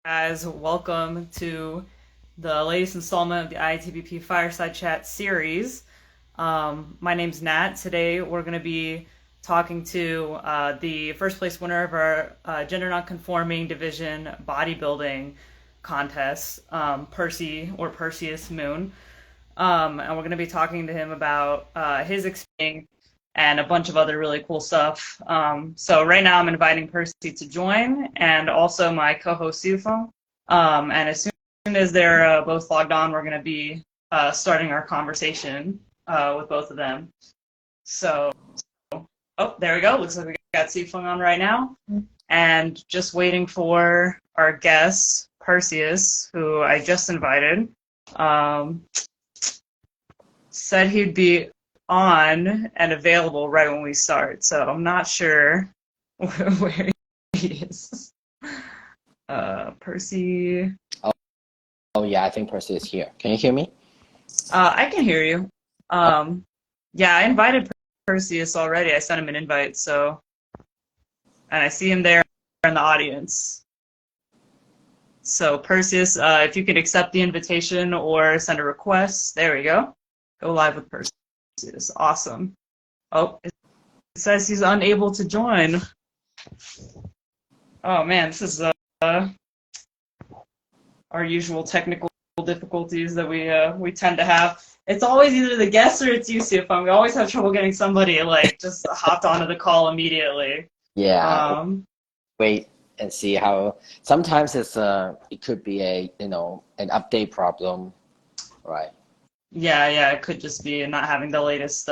Guys, welcome to the latest installment of the IATBP Fireside Chat series. My name's Nat. Today we're going to be talking to the first place winner of our Gender-Nonconforming Division bodybuilding contest, Percy or Perseus Moon. And we're going to be talking to him about his experience and a bunch of other really cool stuff. So right now I'm inviting Percy to join, and also my co-host Sufo. And as soon as they're both logged on, we're going to be starting our conversation with both of them. So, oh, there we go. Looks like we got Sufo on right now. And just waiting for our guest, Perseus, who I just invited. Said he'd be on and available right when we start, so I'm not sure where he is. Percy. Oh yeah, I think Percy is here. Can you hear me? I can hear you. Yeah, I invited Perseus already. I sent him an invite, so, and I see him there in the audience. So Perseus, if you could accept the invitation or send a request, there we go. Go live with Perseus. Awesome. Oh, it says he's unable to join. Oh man, this is our usual technical difficulties that we tend to have. It's always either the guest or it's you, Sufang. We always have trouble getting somebody like just hopped onto the call immediately. Yeah. Wait and see how. Sometimes it could be an update problem, right? Yeah, it could just be not having the latest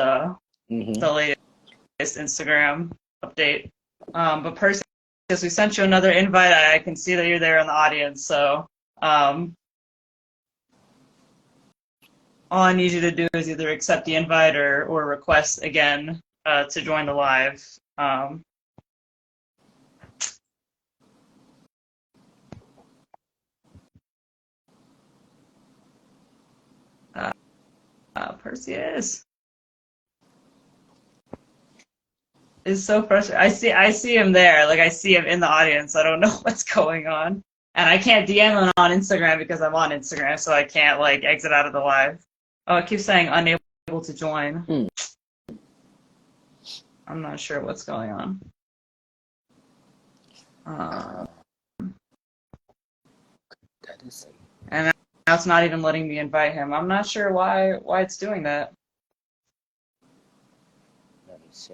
Instagram update. But Percy, because we sent you another invite, I can see that you're there in the audience. So all I need you to do is either accept the invite or request again to join the live. Perseus is so frustrating. I see him there. Like I see him in the audience. I don't know what's going on. And I can't DM him on Instagram because I'm on Instagram, so I can't like exit out of the live. Oh, it keeps saying unable to join. I'm not sure what's going on. And now it's not even letting me invite him. I'm not sure why it's doing that. Let me see.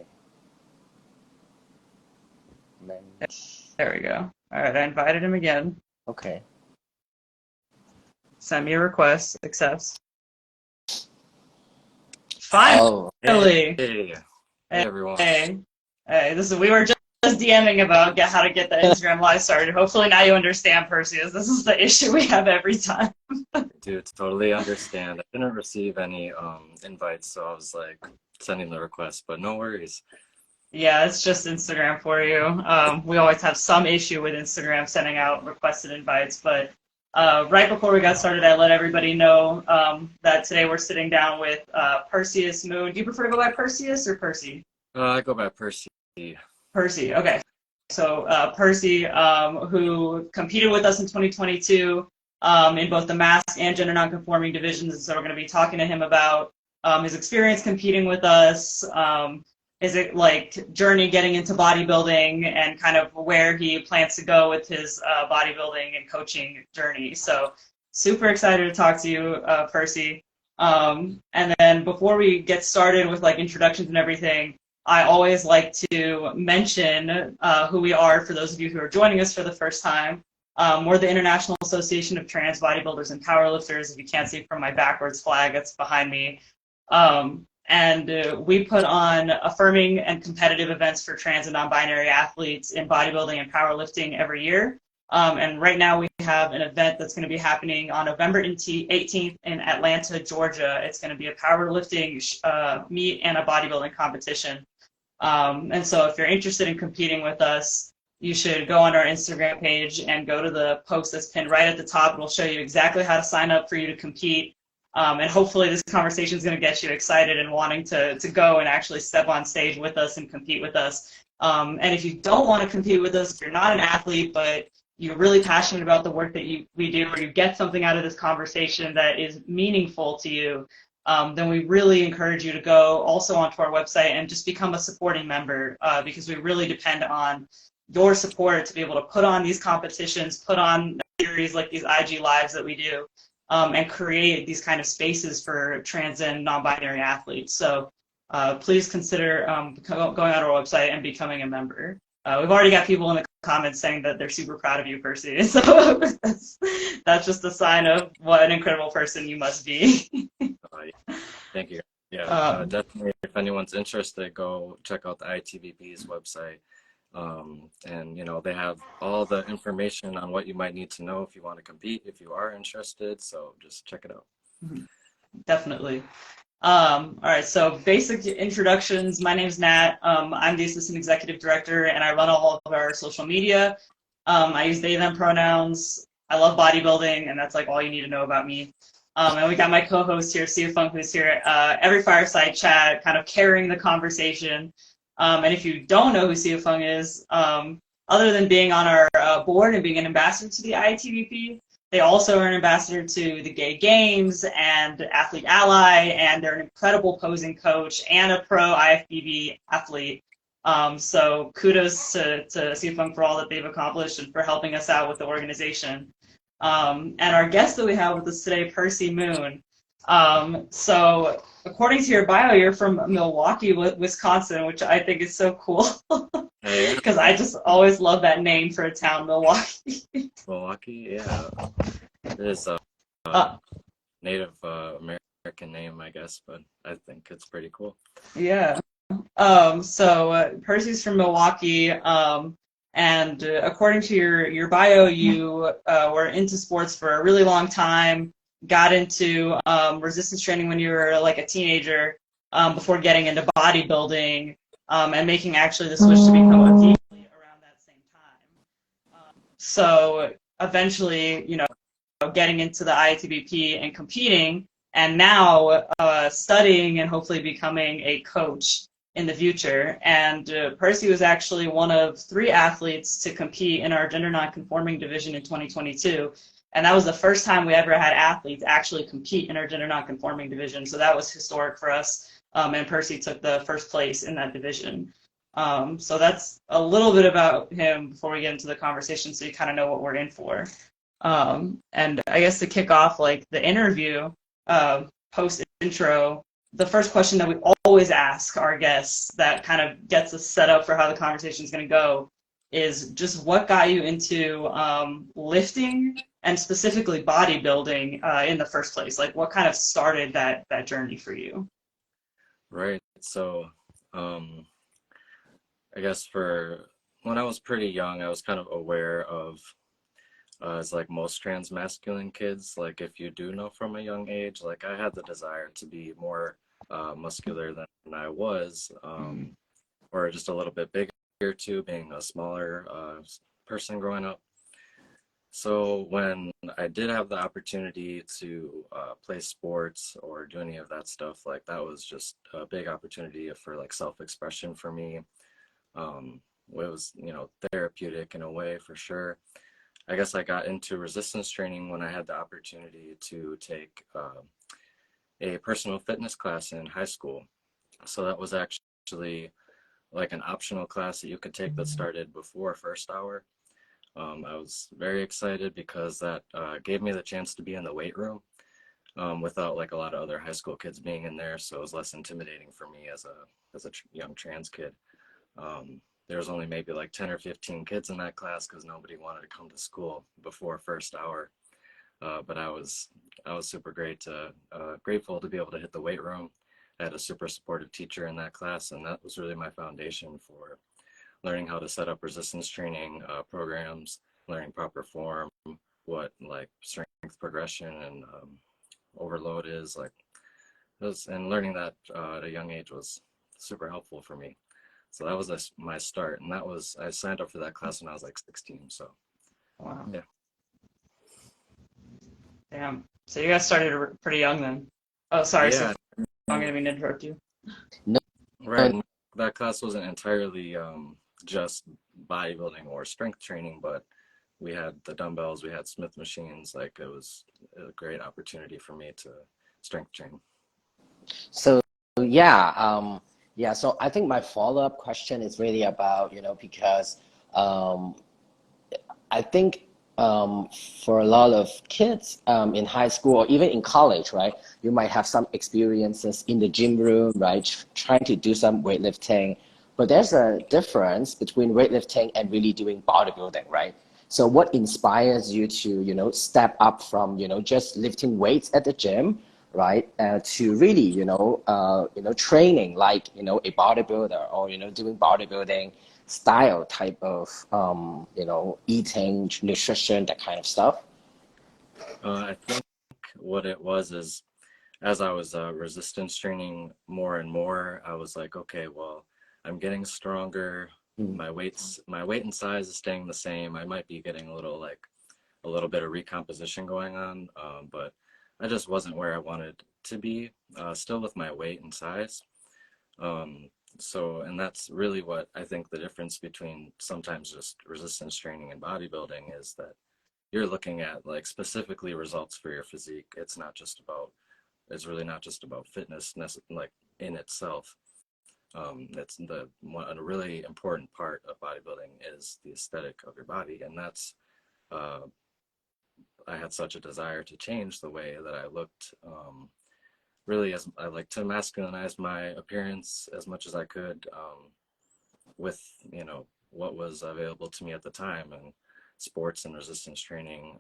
There we go. All right, I invited him again. Okay. Send me a request. Accepts. Finally. Hey everyone. Hey. We were just DMing about how to get the Instagram live started. Hopefully now you understand, Perseus. This is the issue we have every time. Dude, totally understand. I didn't receive any invites, so I was like sending the request, but no worries. Yeah, it's just Instagram for you. We always have some issue with Instagram sending out requested invites, but right before we got started, I let everybody know that today we're sitting down with Perseus Moon. Do you prefer to go by Perseus or Percy? I go by Percy. Percy, okay. So Percy, who competed with us in 2022 in both the mask and gender nonconforming divisions, so we're going to be talking to him about his experience competing with us, is it like journey getting into bodybuilding, and kind of where he plans to go with his bodybuilding and coaching journey. So super excited to talk to you, Percy. And then before we get started with like introductions and everything, I always like to mention who we are for those of you who are joining us for the first time. We're the International Association of Trans Bodybuilders and Powerlifters. If you can't see from my backwards flag that's behind me. And we put on affirming and competitive events for trans and non-binary athletes in bodybuilding and powerlifting every year. And right now we have an event that's going to be happening on November 18th in Atlanta, Georgia. It's going to be a powerlifting meet and a bodybuilding competition. And so if you're interested in competing with us, you should go on our Instagram page and go to the post that's pinned right at the top. It'll show you exactly how to sign up for you to compete. And hopefully this conversation is going to get you excited and wanting to go and actually step on stage with us and compete with us. And if you don't want to compete with us, if you're not an athlete, but you're really passionate about the work that we do, or you get something out of this conversation that is meaningful to you, then we really encourage you to go also onto our website and just become a supporting member, because we really depend on your support to be able to put on these competitions, put on series like these IG Lives that we do, and create these kind of spaces for trans and non-binary athletes. So please consider going on our website and becoming a member. We've already got people in the comments saying that they're super proud of you, Percy. So that's just a sign of what an incredible person you must be. Thank you. Yeah, definitely. If anyone's interested, go check out the IATBP's website. And you know, they have all the information on what you might need to know if you want to compete, if you are interested. So just check it out. Definitely. All right, so basic introductions. My name's Nat. I'm the assistant executive director, and I run all of our social media. I use they, them pronouns. I love bodybuilding, and that's like all you need to know about me. And we got my co-host here, Sia Fung, who's here every Fireside chat, kind of carrying the conversation. And if you don't know who Sia Fung is, other than being on our board and being an ambassador to the IATBP, they also are an ambassador to the Gay Games and Athlete Ally, and they're an incredible posing coach and a pro IFBB athlete. So kudos to Sia Fung for all that they've accomplished and for helping us out with the organization. And our guest that we have with us today, Percy Moon. So according to your bio, you're from Milwaukee, Wisconsin, which I think is so cool because I just always love that name for a town, Milwaukee. Milwaukee, yeah. It is a Native American name, I guess, but I think it's pretty cool. Yeah. So Percy's from Milwaukee, and according to your bio, you were into sports for a really long time. Got into resistance training when you were like a teenager, before getting into bodybuilding, and making actually the switch to become a athlete around that same time. So eventually, you know, getting into the IATBP and competing, and now studying and hopefully becoming a coach in the future. And Percy was actually one of 3 athletes to compete in our gender nonconforming division in 2022. And that was the first time we ever had athletes actually compete in our gender nonconforming division. So that was historic for us. And Percy took the first place in that division. So that's a little bit about him before we get into the conversation, so you kind of know what we're in for. And I guess to kick off like the interview, post intro, the first question that we always ask our guests that kind of gets us set up for how the conversation is going to go is just what got you into lifting and specifically bodybuilding in the first place? Like what kind of started that journey for you? Right. So I guess for when I was pretty young, I was kind of aware of, as like most trans masculine kids, like if you do know from a young age, like I had the desire to be more muscular than I was, or just a little bit bigger too, being a smaller person growing up. So when I did have the opportunity to play sports or do any of that stuff, like that was just a big opportunity for like self-expression for me. It was, you know, therapeutic in a way for sure. I guess I got into resistance training when I had the opportunity to take a personal fitness class in high school. So that was actually like an optional class that you could take that started before first hour. I was very excited because that gave me the chance to be in the weight room without like a lot of other high school kids being in there. So it was less intimidating for me as a young trans kid. There was only maybe like 10 or 15 kids in that class because nobody wanted to come to school before first hour. But I was super grateful to be able to hit the weight room. I had a super supportive teacher in that class, and that was really my foundation for learning how to set up resistance training programs, learning proper form, what like strength progression and overload is like, and learning that at a young age was super helpful for me. So that was my start, and I signed up for that class when I was like 16. So, Wow. Yeah. Damn. So you guys started pretty young then. Oh, sorry. Yeah. So I'm gonna mean to interrupt you. No, Right. And that class wasn't entirely just bodybuilding or strength training, but we had the dumbbells, we had Smith machines. Like it was a great opportunity for me to strength train. So yeah, yeah. So I think my follow-up question is really about, because um, I think for a lot of kids in high school or even in college, right, you might have some experiences in the gym room, right, trying to do some weightlifting. But there's a difference between weightlifting and really doing bodybuilding, right? So what inspires you to, step up from, just lifting weights at the gym, right, to really, training like, a bodybuilder or, doing bodybuilding style type of eating, nutrition, that kind of stuff. I think what it was is as I was resistance training more and more, I was like, okay, well, I'm getting stronger. Mm. My weight and size is staying the same. I might be getting a little bit of recomposition going on, but I just wasn't where I wanted to be, still with my weight and size. Um, and that's really what I think the difference between sometimes just resistance training and bodybuilding is that you're looking at like specifically results for your physique. It's really not just about fitness like in itself. It's a really important part of bodybuilding is the aesthetic of your body, and that's uh, I had such a desire to change the way that I looked. Really, as I like to masculinize my appearance as much as I could, with what was available to me at the time, and sports and resistance training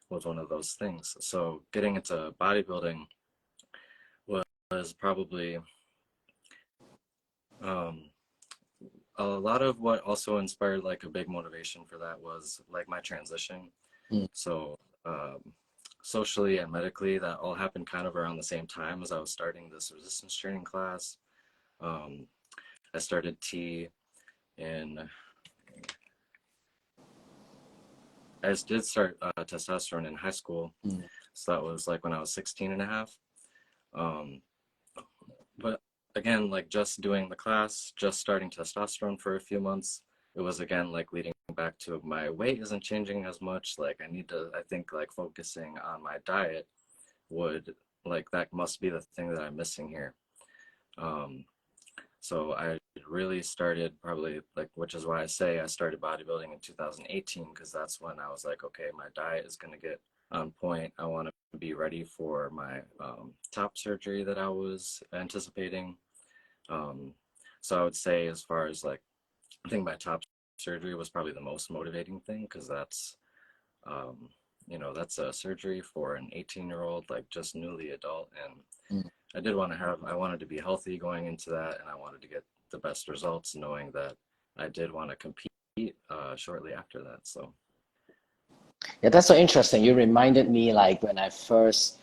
was one of those things. So getting into bodybuilding was probably um, a lot of what also inspired like a big motivation for that was like my transition. Mm. So socially and medically, that all happened kind of around the same time as I was starting this resistance training class. Um, I started T in, I just did start testosterone in high school. Mm. So that was like when I was 16 and a half. Um, but again, like just doing the class, just starting testosterone for a few months, it was again like leading back to my weight isn't changing as much. Like I think like focusing on my diet would, like, that must be the thing that I'm missing here. Um, so I really started probably like, which is why I say I started bodybuilding in 2018, because that's when I was like, okay, my diet is going to get on point. I want to be ready for my top surgery that I was anticipating. Um, so I would say, as far as like, I think my top surgery was probably the most motivating thing, because um, that's a surgery for an 18-year-old, like just newly adult. And Mm. I wanted to be healthy going into that, and I wanted to get the best results, knowing that I did want to compete shortly after that. So Yeah, that's so interesting. You reminded me like when I first,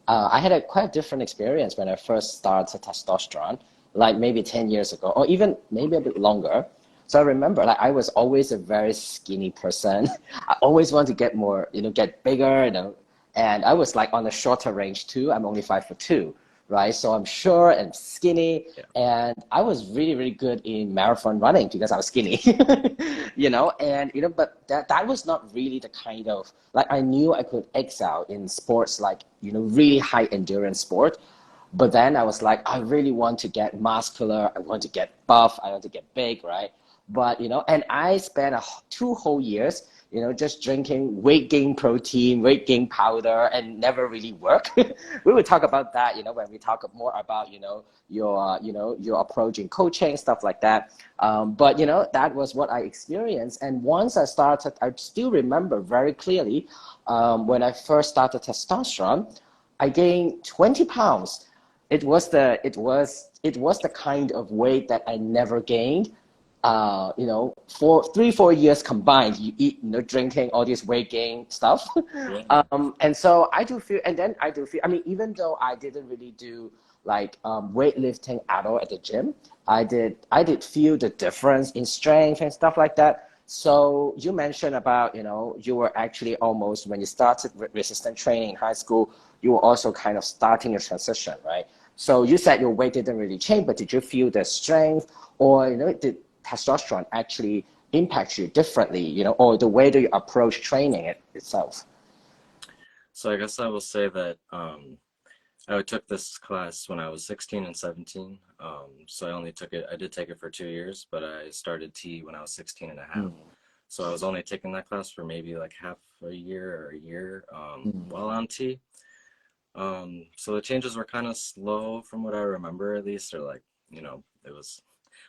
I had a quite different experience when I first started testosterone, like maybe 10 years ago, or even maybe a bit longer. So I remember like I was always a very skinny person. I always want to get more, get bigger, and I was like on the shorter range too. I'm only 5'2", right? So I'm short and skinny, yeah, and I was really, really good in marathon running because I was skinny, and but that was not really the kind of, like, I knew I could excel in sports like, really high endurance sport. But then I was like, I really want to get muscular, I want to get buff, I want to get big, right? But and I spent 2 whole years, just drinking weight gain protein, weight gain powder, and never really work. We will talk about that, when we talk more about, your approach in coaching, stuff like that. But that was what I experienced. And once I started, I still remember very clearly, when I first started testosterone, I gained 20 pounds. It was the kind of weight that I never gained. For 3-4 years combined, you eat, drinking all this weight gain stuff. yeah, And so I do feel, and then I do feel, I mean, even though I didn't really do like weightlifting at all at the gym, I did feel the difference in strength and stuff like that. So you mentioned about, you were actually almost, when you started resistance training in high school, you were also kind of starting a transition, right? So you said your weight didn't really change, but did you feel the strength, or did testosterone actually impact you differently, you know, or the way that you approach training itself? So I guess I will say that I took this class when I was 16 and 17. So I did take it for 2 years, but I started T when I was 16 and a half. So I was only taking that class for maybe like half a year or a year while on T. So the changes were kind of slow from what I remember, at least, or like, you know, it was,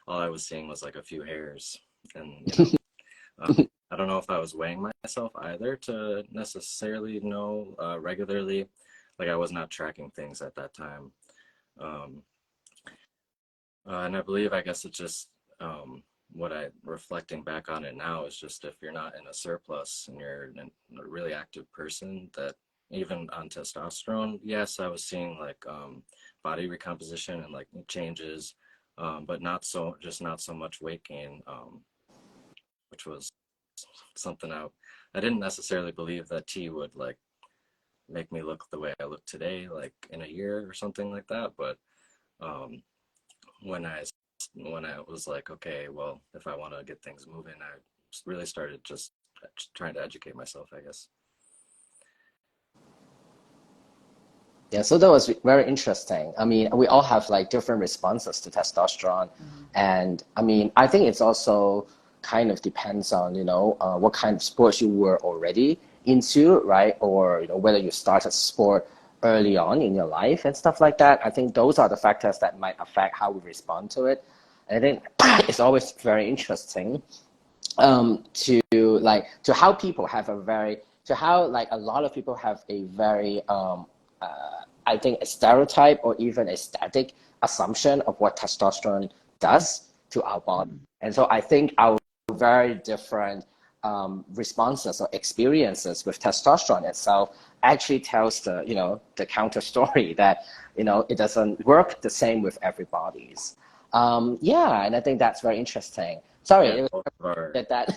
all I was seeing was like a few hairs. And, you know, I don't know if I was weighing myself either to necessarily know regularly. Like I was not tracking things at that time. Um, and I believe, I guess it's just reflecting back on it now is just if you're not in a surplus and you're a really active person, that even on testosterone, yes, I was seeing like body recomposition and like changes, but not so much weight gain, which was something I didn't necessarily believe that T would like make me look the way I look today, like in a year or something like that. But um, when I was like, okay, well, if I want to get things moving, I really started just trying to educate myself, I guess. Yeah, so that was very interesting. I mean, we all have like different responses to testosterone. And I mean, I think it's also kind of depends on, you know, what kind of sports you were already into, right? Or, you know, whether you started sport early on in your life and stuff like that. I think those are the factors that might affect how we respond to it. And I think it's always very interesting to how people have a very, to how like a lot of people have a very I think a stereotype or even a static assumption of what testosterone does to our body. And so I think our very different responses or experiences with testosterone itself actually tells the, you know, the counter story that, you know, it doesn't work the same with everybody's. Yeah, and I think that's very interesting. Sorry, Yeah, it both of our was that.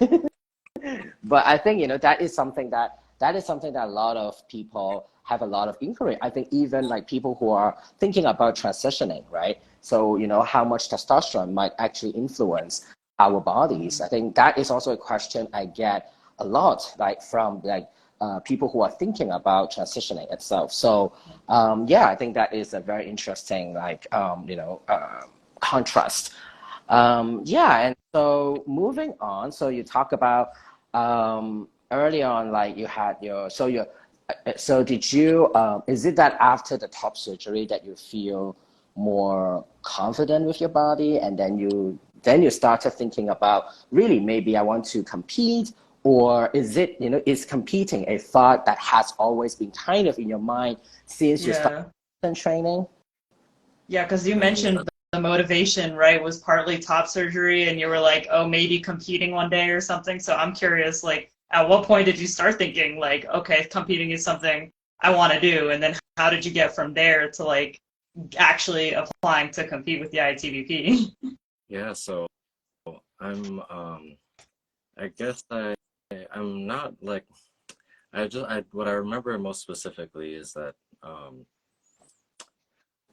But I think, you know, that is something that a lot of people have a lot of inquiry. I think even like people who are thinking about transitioning, right? So, you know, how much testosterone might actually influence our bodies. I think that is also a question I get a lot, like from like people who are thinking about transitioning itself. So, yeah, I think that is a very interesting, like, you know, contrast. Yeah, and so moving on, so you talk about early on, like you had your, so did you, is it that after the top surgery that you feel more confident with your body, and then you started thinking about really maybe I want to compete, or is it, you know, is competing a thought that has always been kind of in your mind since you started Yeah. training? Yeah, because you I mean, mentioned the motivation, right, was partly top surgery, and you were like, oh, maybe competing one day or something. So I'm curious, like, at what point did you start thinking, like, okay, competing is something I want to do? And then how did you get from there to, like, actually applying to compete with the ITBP? yeah, so I'm I guess I'm not like I what I remember most specifically is that um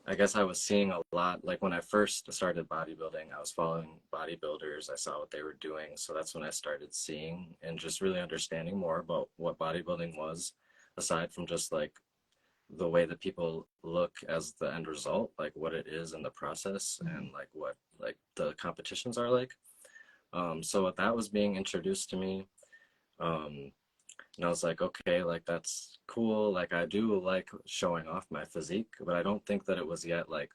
I guess I was seeing a lot, like when I first started bodybuilding, I was following bodybuilders. I saw what they were doing. So that's when I started seeing and just really understanding more about what bodybuilding was, aside from just like the way that people look as the end result, like what it is in the process and like what like the competitions are like. So that was being introduced to me. Um, and I was like, okay, like that's cool. Like I do like showing off my physique, but I don't think that it was yet like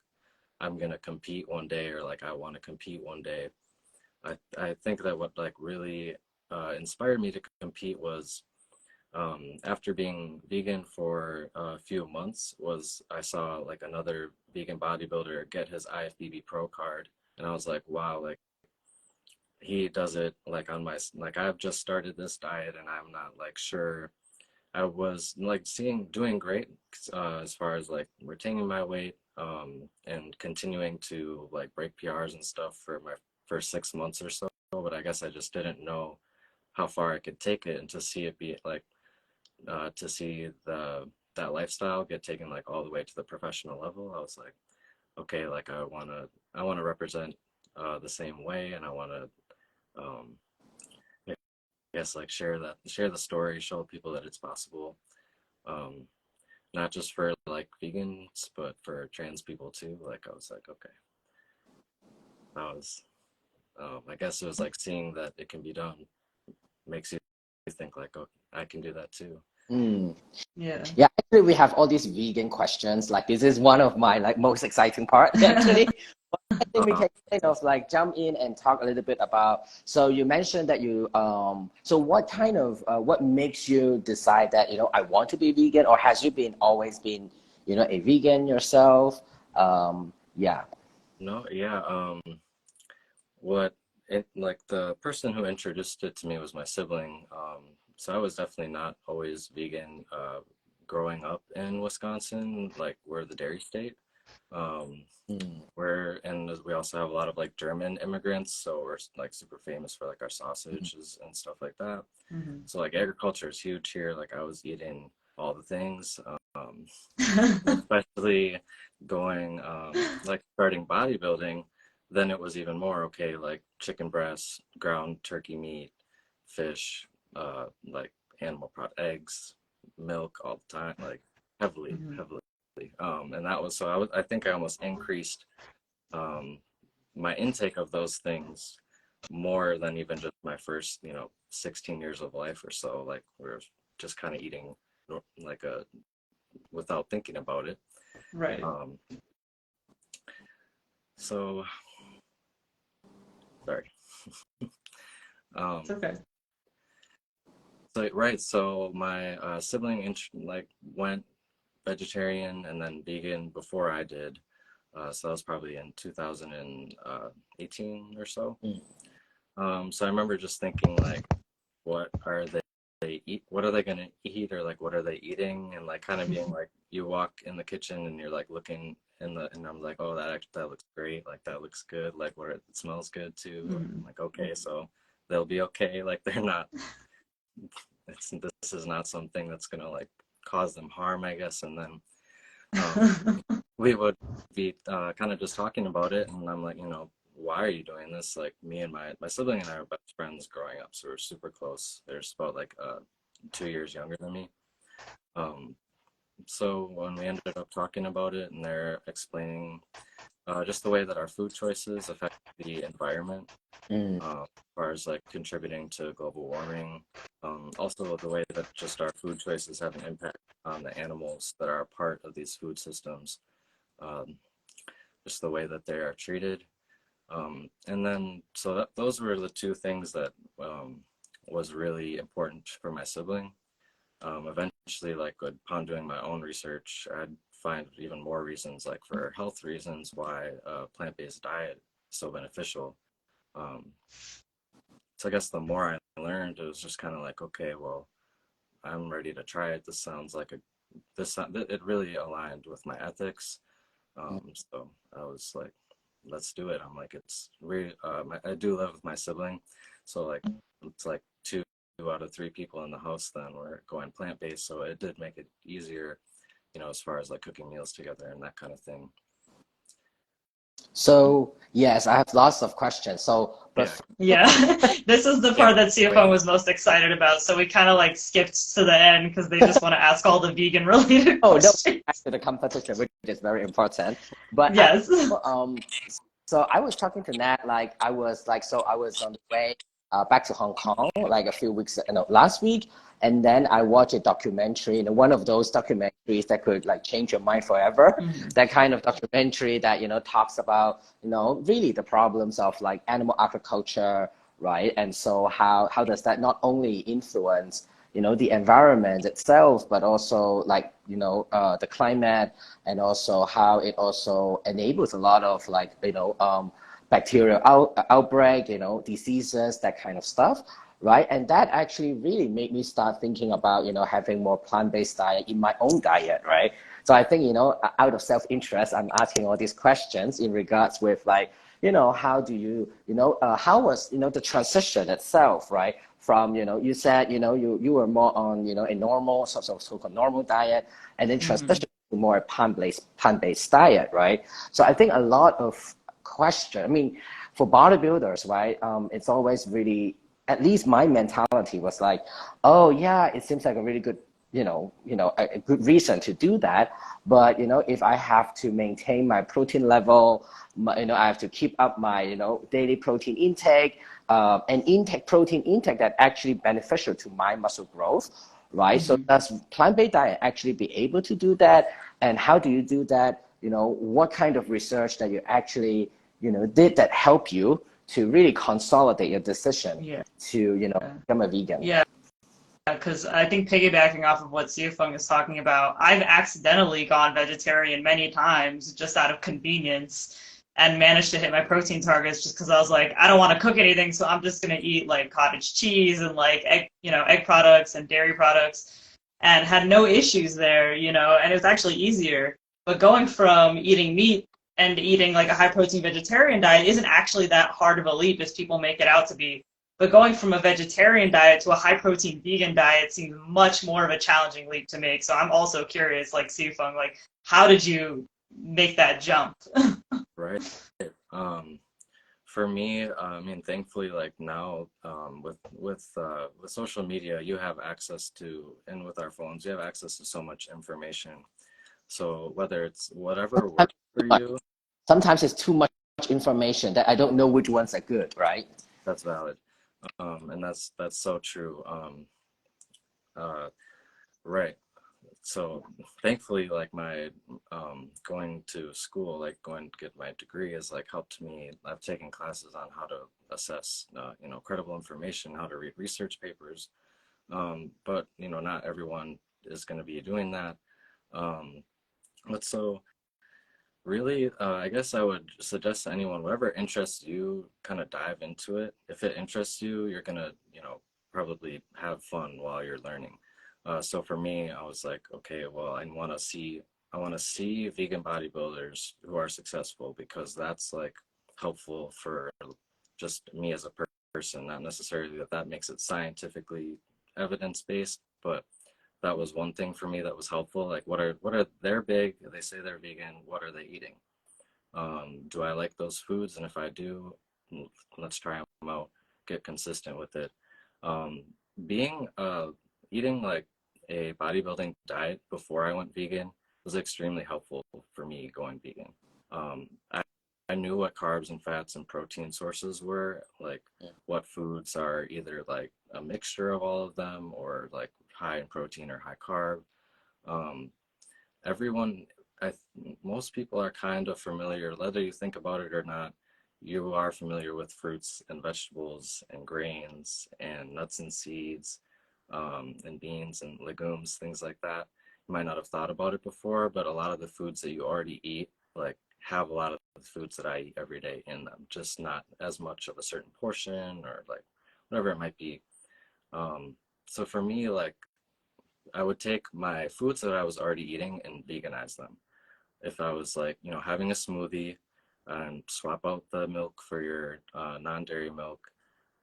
I'm gonna compete one day or like I want to compete one day. I think that what like really inspired me to compete was after being vegan for a few months was I saw like another vegan bodybuilder get his IFBB Pro card, and I was like, wow, like he does it like on my like I've just started this diet and I'm not like sure. I was like doing great as far as like retaining my weight and continuing to like break PRs and stuff for my first 6 months or so. But I guess I just didn't know how far I could take it and to see it be like to see that lifestyle get taken like all the way to the professional level. I was like, okay, like I wanna represent the same way, and I wanna um, guess like share the story, show people that it's possible. Um, Not just for like vegans, but for trans people too. Like I was like, okay, that was, I guess it was like seeing that it can be done makes you think like, oh, I can do that too. Mm. Yeah. Yeah, actually, we have all these vegan questions. Like, this is one of my like most exciting part, actually. I think we Uh, can kind of like jump in and talk a little bit about. So you mentioned that you so what kind of what makes you decide that, you know, I want to be vegan, or has you been always been, you know, a vegan yourself? Yeah. no, yeah. What it like the person who introduced it to me was my sibling. So I was definitely not always vegan. Growing up in Wisconsin, like we're the dairy state. Um, Mm, and we also have a lot of like German immigrants, so we're like super famous for like our mm, sausages and stuff like that. Mhm. So like agriculture is huge here. Like I was eating all the things, especially going like starting bodybuilding. Then it was even more okay, like chicken breasts, ground turkey meat, fish, like animal product, eggs, milk all the time, like heavily, Mhm. heavily. And that was so I think I almost increased um, my intake of those things more than even just my first, 16 years of life or so. Like we're just kind of eating like a without thinking about it. Right. Um, so sorry. It's Um, okay. so right, so my sibling like went vegetarian and then vegan before I did. So that was probably in 2018 or so. mm, So I remember just thinking like, what are they eat? What are they gonna eat, or like what are they eating? And like kind of being like, you walk in the kitchen and you're like looking and I'm like, oh, that looks great. Like that looks good. Like where it smells good too. I'm Mhm. like, okay, so they'll be okay. Like they're not. This is not something that's gonna like cause them harm, I guess. And then um, we would be kind of just talking about it, and I'm like, why are you doing this? Like me and my sibling and I were best friends growing up, so we're super close. They're just about like 2 years younger than me. Um, so when we ended up talking about it, and they're explaining just the way that our food choices affect the environment, mm. as far as like contributing to global warming. Also, the way that just our food choices have an impact on the animals that are a part of these food systems, um, just the way that they are treated. And then, so those were the two things that was really important for my sibling. Eventually, like upon doing my own research, I'd find even more reasons, like for health reasons, why a plant-based diet is so beneficial. Um, so I guess the more I learned, it was just kind of like, okay, well, I'm ready to try it. This sounds like it really aligned with my ethics. So I was like, let's do it. I'm like, it's really, I do live with my sibling. So like, it's like two out of three people in the house then were going plant-based. So it did make it easier, as far as like cooking meals together and that kind of thing. So yes, I have lots of questions. So, but Yeah. Yeah. This is the Yeah. part that CFO Wait. was most excited about, so we kind of like skipped to the end because they just want to ask all the vegan related oh no, questions. back to the competition, which is very important. But Yes. so I was talking to Nat, like I was like, so I was on the way back to Hong Kong like a few weeks, no, last week, and then I watched a documentary, one of those documentaries that could like change your mind forever. Mhm. That kind of documentary that talks about really the problems of like animal agriculture, right? And so how does that not only influence the environment itself, but also like the climate, and also how it also enables a lot of like bacterial outbreak, diseases, that kind of stuff, right? And that actually really made me start thinking about having more plant-based diet in my own diet, right? So I think out of self-interest, I'm asking all these questions in regards with like how do you how was the transition itself, right? From you said you were more on a normal so-called normal diet, and then Mhm. transition to more plant-based diet, right? So I think a lot of question, I mean, for bodybuilders, right, it's always really at least my mentality was like, oh yeah, it seems like a really good, a good reason to do that. But, if I have to maintain my protein level, I have to keep up my, daily protein intake, and protein intake that actually beneficial to my muscle growth, right? So does plant-based diet actually be able to do that? And how do you do that? What kind of research that you actually, did that help you to really consolidate your decision to, become a vegan? Yeah, because I think piggybacking off of what Siafeng is talking about, I've accidentally gone vegetarian many times just out of convenience and managed to hit my protein targets just because I was like, I don't want to cook anything, so I'm just gonna eat like cottage cheese and like egg products and dairy products, and had no issues there, and it was actually easier. But going from eating meat and eating like a high protein vegetarian diet isn't actually that hard of a leap as people make it out to be. But going from a vegetarian diet to a high protein vegan diet seems much more of a challenging leap to make. So I'm also curious, like Sifeng, like how did you make that jump? Right. For me, I mean, thankfully, like now, with social media, you have access to, and with our phones, you have access to so much information. So whether it's whatever works for you, Sometimes it's too much information that I don't know which ones are good, right? that's valid. And that's so true. Uh, right. So thankfully, like my going to school, like going to get my degree, has like helped me. I've taken classes on how to assess, credible information, how to read research papers. But not everyone is going to be doing that. Um, but so really, I guess I would suggest to anyone, whatever interests you, kind of dive into it. If it interests you, you're gonna, probably have fun while you're learning. So for me, I was like, okay, well, I want to see vegan bodybuilders who are successful, because that's like helpful for just me as a person. Not necessarily that makes it scientifically evidence-based, but that was one thing for me that was helpful. Like, what are they're big? They say they're vegan. What are they eating? Do I like those foods? And if I do, let's try them out. Get consistent with it. Um, being Eating like a bodybuilding diet before I went vegan was extremely helpful for me going vegan. I knew what carbs and fats and protein sources were, like what foods are either like a mixture of all of them or like high in protein or high carb. Um, everyone, most people are kind of familiar, whether you think about it or not, you are familiar with fruits and vegetables and grains and nuts and seeds, and beans and legumes, things like that. You might not have thought about it before, but a lot of the foods that you already eat, like, have a lot of the foods that I eat every day in them, just not as much of a certain portion or like whatever it might be. So for me, like, I would take my foods that I was already eating and veganize them. If I was like, having a smoothie, and swap out the milk for your non-dairy milk,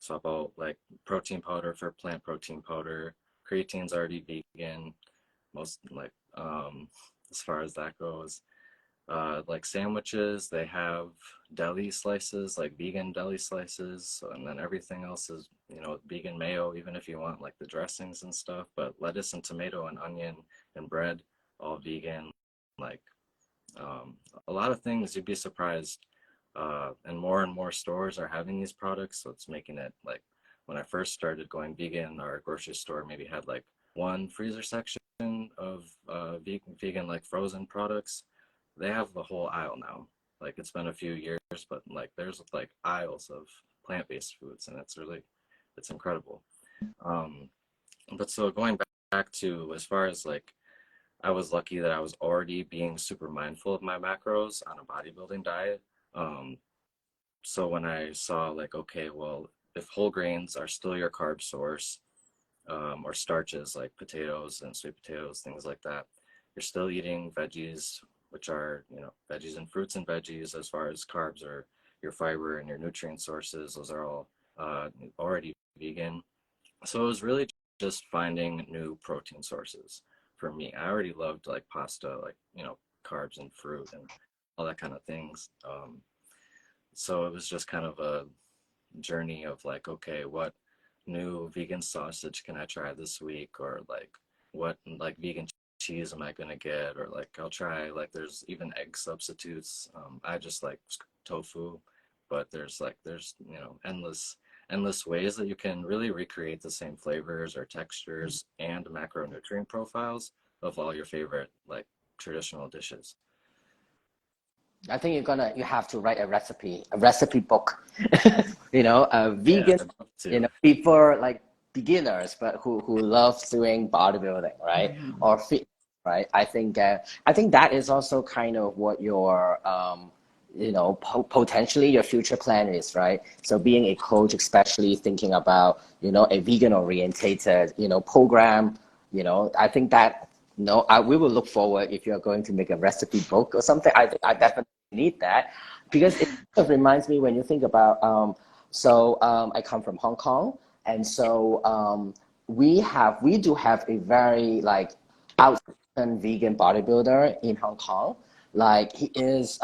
swap out like protein powder for plant protein powder. Creatine's already vegan, most like as far as that goes. Like sandwiches, they have deli slices, like vegan deli slices. So, and then everything else is, vegan mayo, even if you want like the dressings and stuff. But lettuce and tomato and onion and bread, all vegan. Like a lot of things you'd be surprised. And more stores are having these products. So it's making it like, when I first started going vegan, our grocery store maybe had like one freezer section of vegan like frozen products. They have the whole aisle now. Like, it's been a few years, but like there's like aisles of plant-based foods, and it's incredible. Um, but so going back to, as far as like, I was lucky that I was already being super mindful of my macros on a bodybuilding diet. Um, so when I saw like, okay, well, if whole grains are still your carb source, or starches like potatoes and sweet potatoes, things like that, you're still eating veggies, which are, veggies and fruits and veggies, as far as carbs or your fiber and your nutrient sources, those are all already vegan. So it was really just finding new protein sources for me. I already loved like pasta, like, carbs and fruit and all that kind of things. So it was just kind of a journey of like, okay, what new vegan sausage can I try this week, or like what like vegan cheese am I gonna get, or like I'll try like there's even egg substitutes. I just like tofu, but there's endless ways that you can really recreate the same flavors or textures and macronutrient profiles of all your favorite like traditional dishes. I think you have to write a recipe book, a Yeah, vegan, I'd love to. before like beginners, but who love doing bodybuilding, right? Mhm. Or fit, right? I think that is also kind of what your, potentially your future plan is, right? So being a coach, especially thinking about, a vegan orientated, program, I think that, we will look forward if you're going to make a recipe book or something. I definitely need that because it sort of reminds me when you think about, I come from Hong Kong, and so we do have a very like outspoken vegan bodybuilder in Hong Kong. Like he is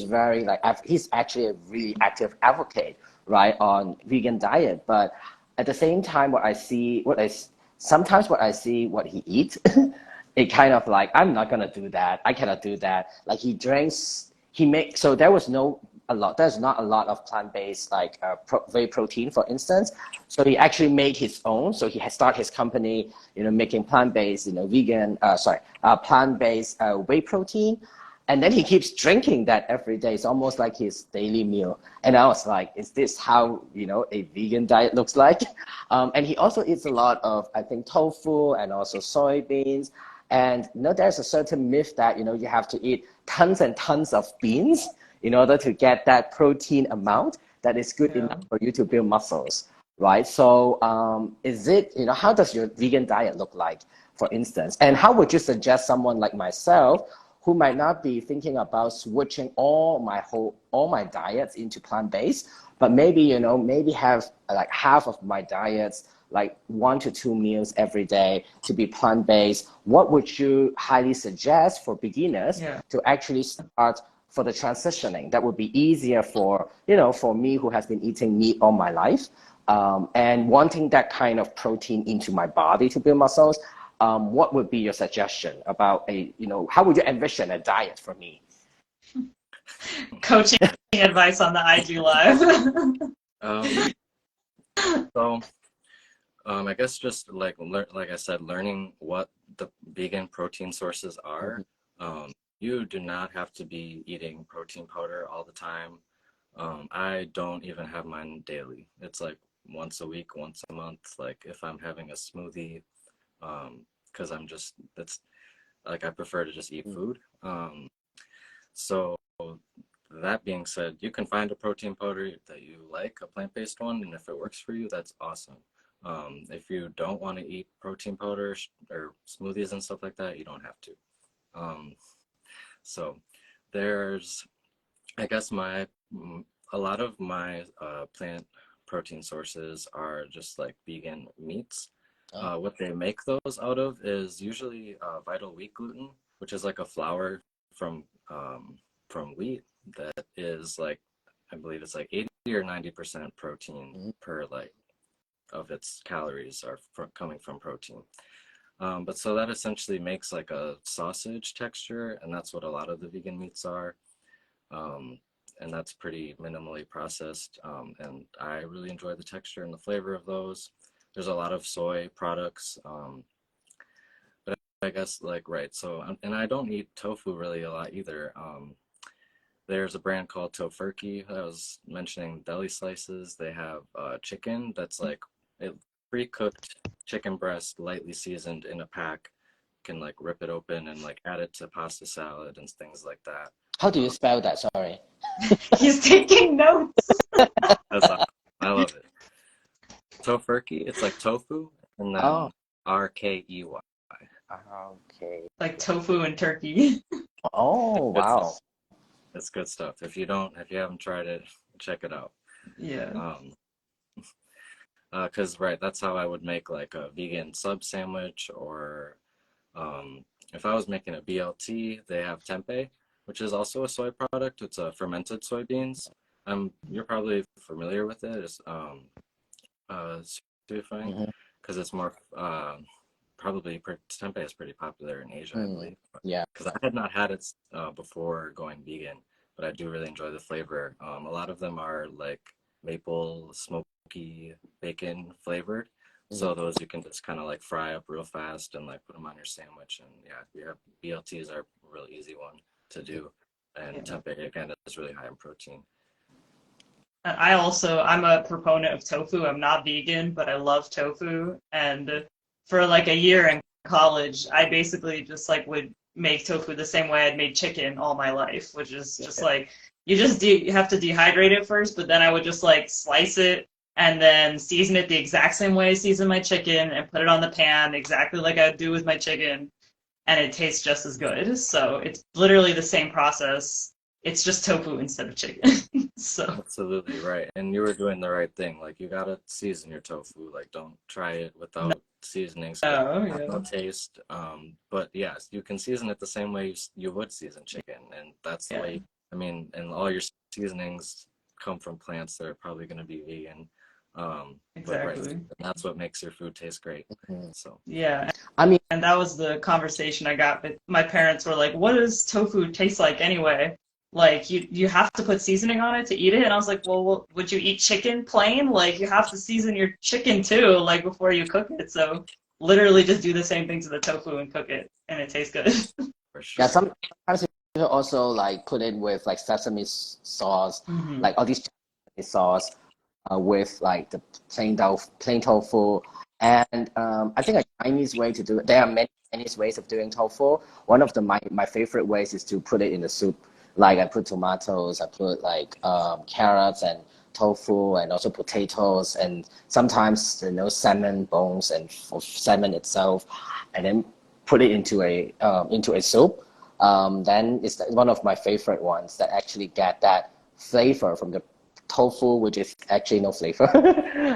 very like he's actually a really active advocate, right, on vegan diet. But at the same time, sometimes what I see what he eats, it kind of like I'm not gonna do that. I cannot do that. Like he makes so there's not a lot of plant-based like whey protein, for instance. So he actually made his own. So he has started his company, making plant-based, plant-based whey protein. And then he keeps drinking that every day. It's almost like his daily meal. And I was like, is this how, a vegan diet looks like? And he also eats a lot of, I think, tofu and also soybeans. And there's a certain myth that, you have to eat tons and tons of beans in order to get that protein amount that is good Yeah. enough for you to build muscles, right? So how does your vegan diet look like, for instance? And how would you suggest someone like myself who might not be thinking about switching all my diets into plant-based, but maybe have like half of my diets, like 1 to 2 meals every day to be plant-based? What would you highly suggest for beginners Yeah. to actually start for the transitioning? That would be easier for me who has been eating meat all my life, and wanting that kind of protein into my body to build muscles. What would be your suggestion about how would you envision a diet for me? Coaching advice on the IG Live. Um, so I guess just like I said, learning what the vegan protein sources are. You do not have to be eating protein powder all the time. I don't even have mine daily. It's like once a week, once a month. Like if I'm having a smoothie, because that's like I prefer to just eat food. So that being said, you can find a protein powder that you like, a plant-based one, and if it works for you, that's awesome. If you don't want to eat protein powder or smoothies and stuff like that, you don't have to. Um, so there's, I guess a lot of my plant protein sources are just like vegan meats. What they make those out of is usually vital wheat gluten, which is like a flour from wheat that is like, I believe it's like 80 or 90% protein per like of its calories are coming from protein. But so that essentially makes like a sausage texture, and that's what a lot of the vegan meats are. Um, and that's pretty minimally processed. And I really enjoy the texture and the flavor of those. There's a lot of soy products, but I guess like right. So and I don't eat tofu really a lot either. There's a brand called Tofurkey that I was mentioning, deli slices. They have chicken that's like a pre-cooked chicken breast, lightly seasoned in a pack. You can like rip it open and like add it to pasta salad and things like that. How do you spell that? Sorry. He's taking notes. That's awesome. I love it. Tofurkey, it's like tofu and Oh, then RKEY. okay. Like tofu and turkey. Oh, Good stuff. wow. It's good stuff. If you haven't tried it, check it out. Yeah. Because right, that's how I would make like a vegan sub sandwich, or if I was making a BLT, they have tempeh, which is also a soy product. It's a fermented soybeans. You're probably familiar with it. It's to find, Mm-hmm. because it's more probably tempeh is pretty popular in Asia, I believe. Yeah. Because I had not had it before going vegan, but I do really enjoy the flavor. A lot of them are like maple smoky bacon flavored. So those you can just kind of like fry up real fast and like put them on your sandwich. And yeah, BLTs are a real easy one to do. And Yeah. tempeh, again, is really high in protein. I'm a proponent of tofu. I'm not vegan, but I love tofu. And for like a year in college, I basically just like would make tofu the same way I'd made chicken all my life, which is just like you have to dehydrate it first, but then I would just like slice it and then season it the exact same way I season my chicken and put it on the pan exactly like I would do with my chicken, and it tastes just as good. So it's literally the same process. It's just tofu instead of chicken. So Absolutely right. And you were doing the right thing. Like you gotta season your tofu. Like don't try it without seasonings. no, Have no yeah. taste. But yes, you can season it the same way you would season chicken, and that's the Yeah, way. I mean, and all your seasonings come from plants that are probably going to be vegan. But right, exactly. that's what makes your food taste great. Mhm. So Yeah. I mean, And that was the conversation I got. But my parents were like, "What does tofu taste like anyway? Like, you have to put seasoning on it to eat it." And I was like, "Well, would you eat chicken plain? Like, you have to season your chicken too, like before you cook it. So literally just do the same thing to the tofu and cook it, and it tastes good." for yeah, sure. sometimes you also like put it with like sesame sauce, Hmm. like all these sesame sauce with like the plain tofu. And I think a Chinese way to do it, there are many Chinese ways of doing tofu. One of my favorite ways is to put it in the soup. Like I put tomatoes, I put like carrots and tofu and also potatoes and sometimes salmon bones and salmon itself, and then put it into a soup. Then it's one of my favorite ones that actually get that flavor from the tofu, which is actually no flavor.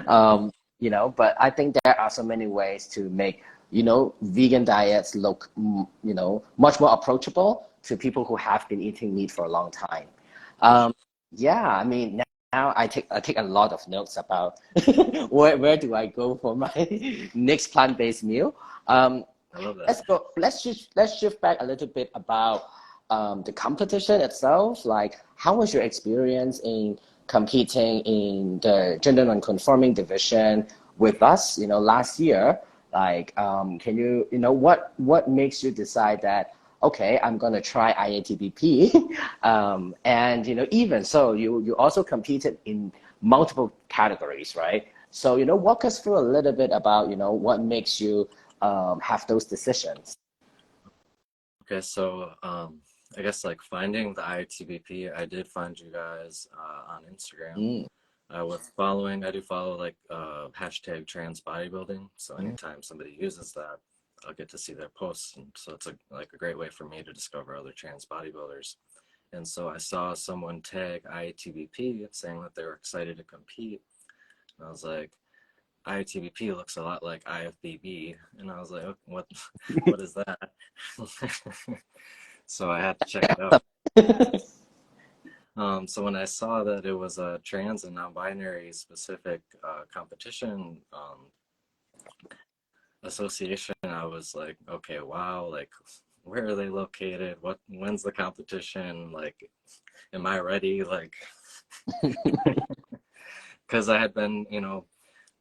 But I think there are so many ways to make, vegan diets look, much more approachable to people who have been eating meat for a long time. For sure. Um, yeah, I mean, now I take a lot of notes about where do I go for my next plant-based meal. Um, I love that. let's go. Let's shift back a little bit about the competition itself. Like, how was your experience in competing in the gender non-conforming division with us? Last year. Like, can what makes you decide that okay, I'm gonna try IATBP, and even so, you also competed in multiple categories, right? So walk us through a little bit about what makes you have those decisions. Okay, so I guess like finding the IATBP, I did find you guys on Instagram. Mm, I do follow like hashtag trans bodybuilding. So mm, anytime somebody uses that, I'll get to see their posts. And so it's like a great way for me to discover other trans bodybuilders. And so I saw someone tag IATBP saying that they were excited to compete. And I was like, IATBP looks a lot like IFBB. And I was like, oh, what is that? So I had to check it out. So when I saw that it was a trans and non-binary specific competition association, I was like, okay, wow, like where are they located? When's the competition? Like, am I ready? Like, because I had been,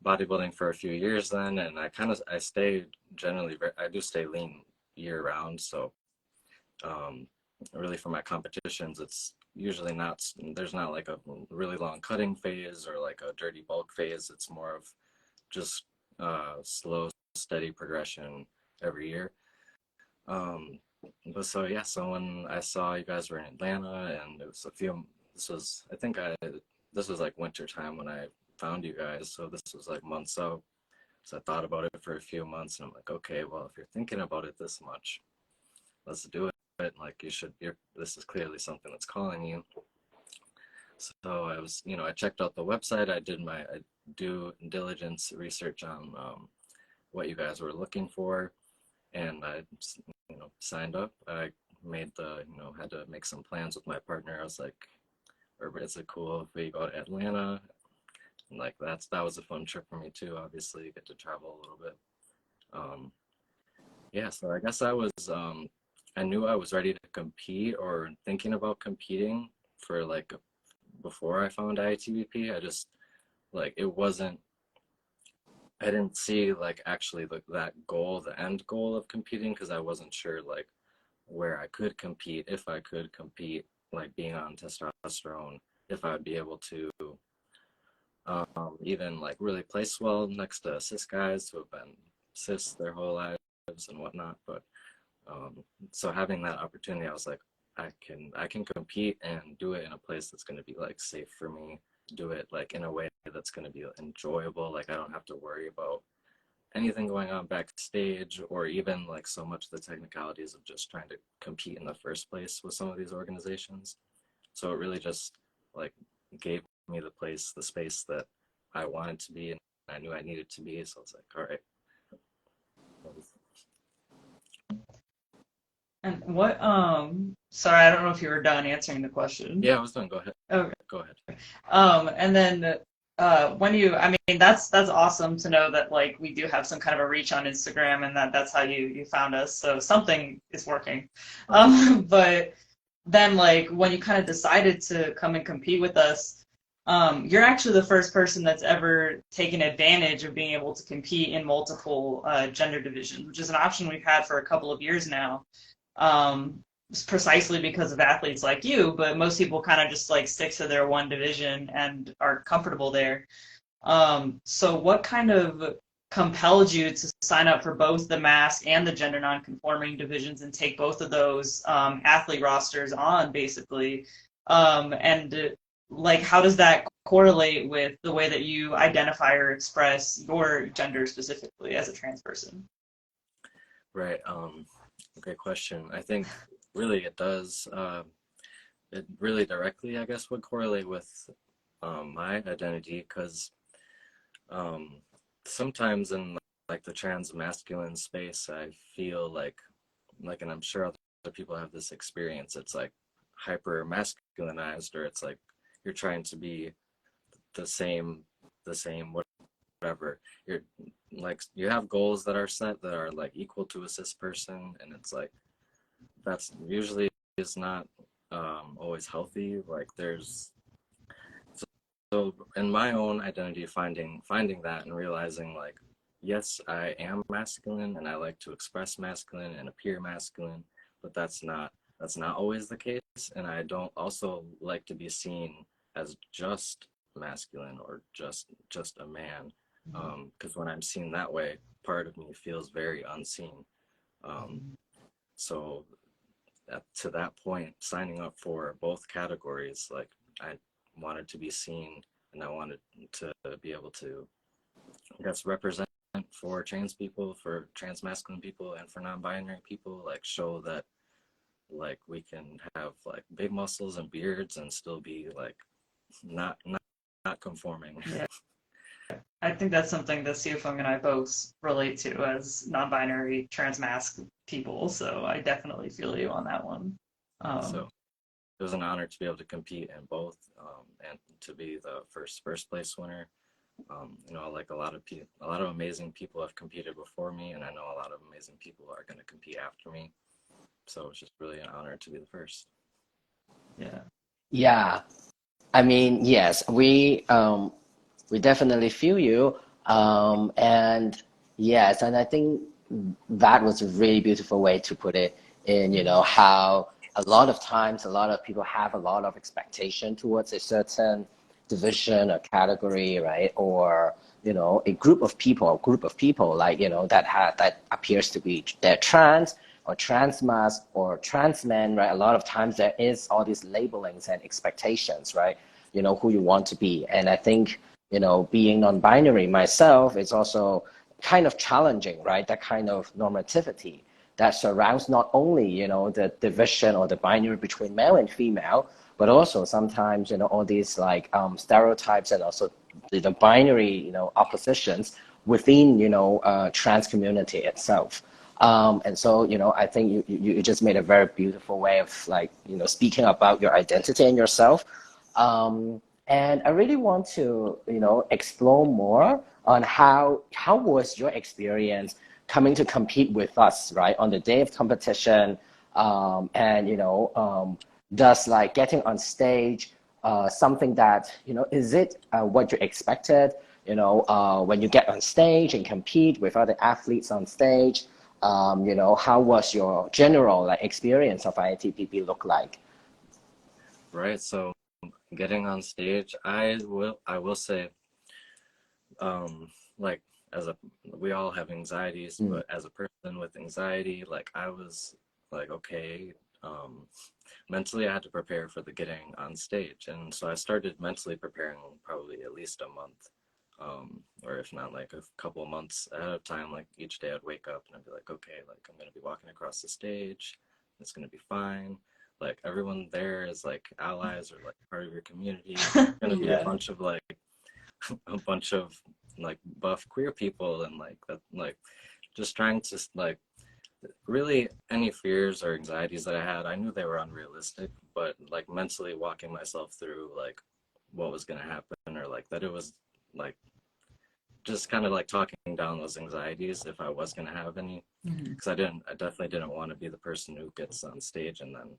bodybuilding for a few years then, and I stay generally, I do stay lean year round. So um, really for my competitions, it's usually there's not like a really long cutting phase or like a dirty bulk phase. It's more of just slow, steady progression every year. Um, but so yeah, so when I saw you guys were in Atlanta, and this was like winter time when I found you guys. So this was like months out. So I thought about it for a few months, and I'm like, okay, well, if you're thinking about it this much, let's do it. Like this is clearly something that's calling you. So I checked out the website. I did my due diligence research on what you guys were looking for, and I, signed up. I had to make some plans with my partner. I was like, or is it cool if we go to Atlanta? like that was a fun trip for me too. Obviously, you get to travel a little bit. Yeah, so I guess I knew I was ready to compete or thinking about competing for like before I found IATBP. I just like it wasn't. I didn't see like actually that goal, the end goal of competing, because I wasn't sure like where I could compete, if I could compete, like being on testosterone, if I'd be able to even like really place well next to cis guys who have been cis their whole lives and whatnot. But so having that opportunity, I was like, I can compete and do it in a place that's going to be like safe for me, do it like in a way that's going to be enjoyable. Like I don't have to worry about anything going on backstage, or even like so much the technicalities of just trying to compete in the first place with some of these organizations. So it really just like gave me the space that I wanted to be and I knew I needed to be. So I was like, all right. And what, sorry, I don't know if you were done answering the question. Yeah, I was done. Go ahead. Okay. Go ahead. And then I mean, that's awesome to know that like we do have some kind of a reach on Instagram and that's how you found us. So something is working. But then like when you kind of decided to come and compete with us, you're actually the first person that's ever taken advantage of being able to compete in multiple gender divisions, which is an option we've had for a couple of years now. Precisely because of athletes like you, but most people kind of just like stick to their one division and are comfortable there. So what kind of compelled you to sign up for both the mask and the gender non-conforming divisions and take both of those athlete rosters on, basically? And like, how does that correlate with the way that you identify or express your gender specifically as a trans person? Right. Great question. I think really it does. It really directly, I guess, would correlate with my identity, because sometimes in like the trans masculine space, I feel like, and I'm sure other people have this experience. It's like hyper masculinized, or it's like you're trying to be the same, whatever. You're like you have goals that are set that are like equal to a cis person, and it's like that's usually is not always healthy. Like there's so in my own identity, finding that and realizing like, yes, I am masculine and I like to express masculine and appear masculine, but that's not always the case. And I don't also like to be seen as just masculine or just a man, because when I'm seen that way, part of me feels very unseen. So to that point, signing up for both categories, like I wanted to be seen and I wanted to be able to, I guess, represent for trans people, for trans masculine people, and for non-binary people, like show that like we can have like big muscles and beards and still be like not conforming. Yeah. I think that's something that Siafeng and I both relate to as non-binary trans-masc people, so I definitely feel you on that one. So it was an honor to be able to compete in both, and to be the first place winner. Like a lot of amazing people have competed before me, and I know a lot of amazing people are going to compete after me. So it's just really an honor to be the first. Yeah. Yeah. I mean, yes, we definitely feel you. And yes, and I think that was a really beautiful way to put it in, how a lot of times a lot of people have a lot of expectation towards a certain division or category, right? Or, a group of people like, that appears to be they're trans or trans mask or trans men, right? A lot of times there is all these labelings and expectations, right? Who you want to be. And I think, being non-binary myself is also kind of challenging, right? That kind of normativity that surrounds not only, the division or the binary between male and female, but also sometimes, all these like stereotypes and also the binary, oppositions within, trans community itself. And so, I think you just made a very beautiful way of like, speaking about your identity and yourself. And I really want to, explore more on how was your experience coming to compete with us, right, on the day of competition, and does like getting on stage something that is it what you expected? When you get on stage and compete with other athletes on stage, how was your general like experience of IATPP look like? Right. So getting on stage, I will say, like as a we all have anxieties, but as a person with anxiety, like I was like, okay, mentally I had to prepare for the getting on stage. And so I started mentally preparing probably at least a month, or if not like a couple of months ahead of time. Like each day I'd wake up and I'd be like, okay, like I'm gonna be walking across the stage, it's gonna be fine. Like everyone there is like allies or like part of your community. There's gonna be Yeah. a bunch of like buff queer people, and like that, like just trying to like really any fears or anxieties that I had, I knew they were unrealistic, but like mentally walking myself through like what was going to happen, or like that it was like just kind of like talking down those anxieties if I was going to have any, because I definitely didn't want to be the person who gets on stage and then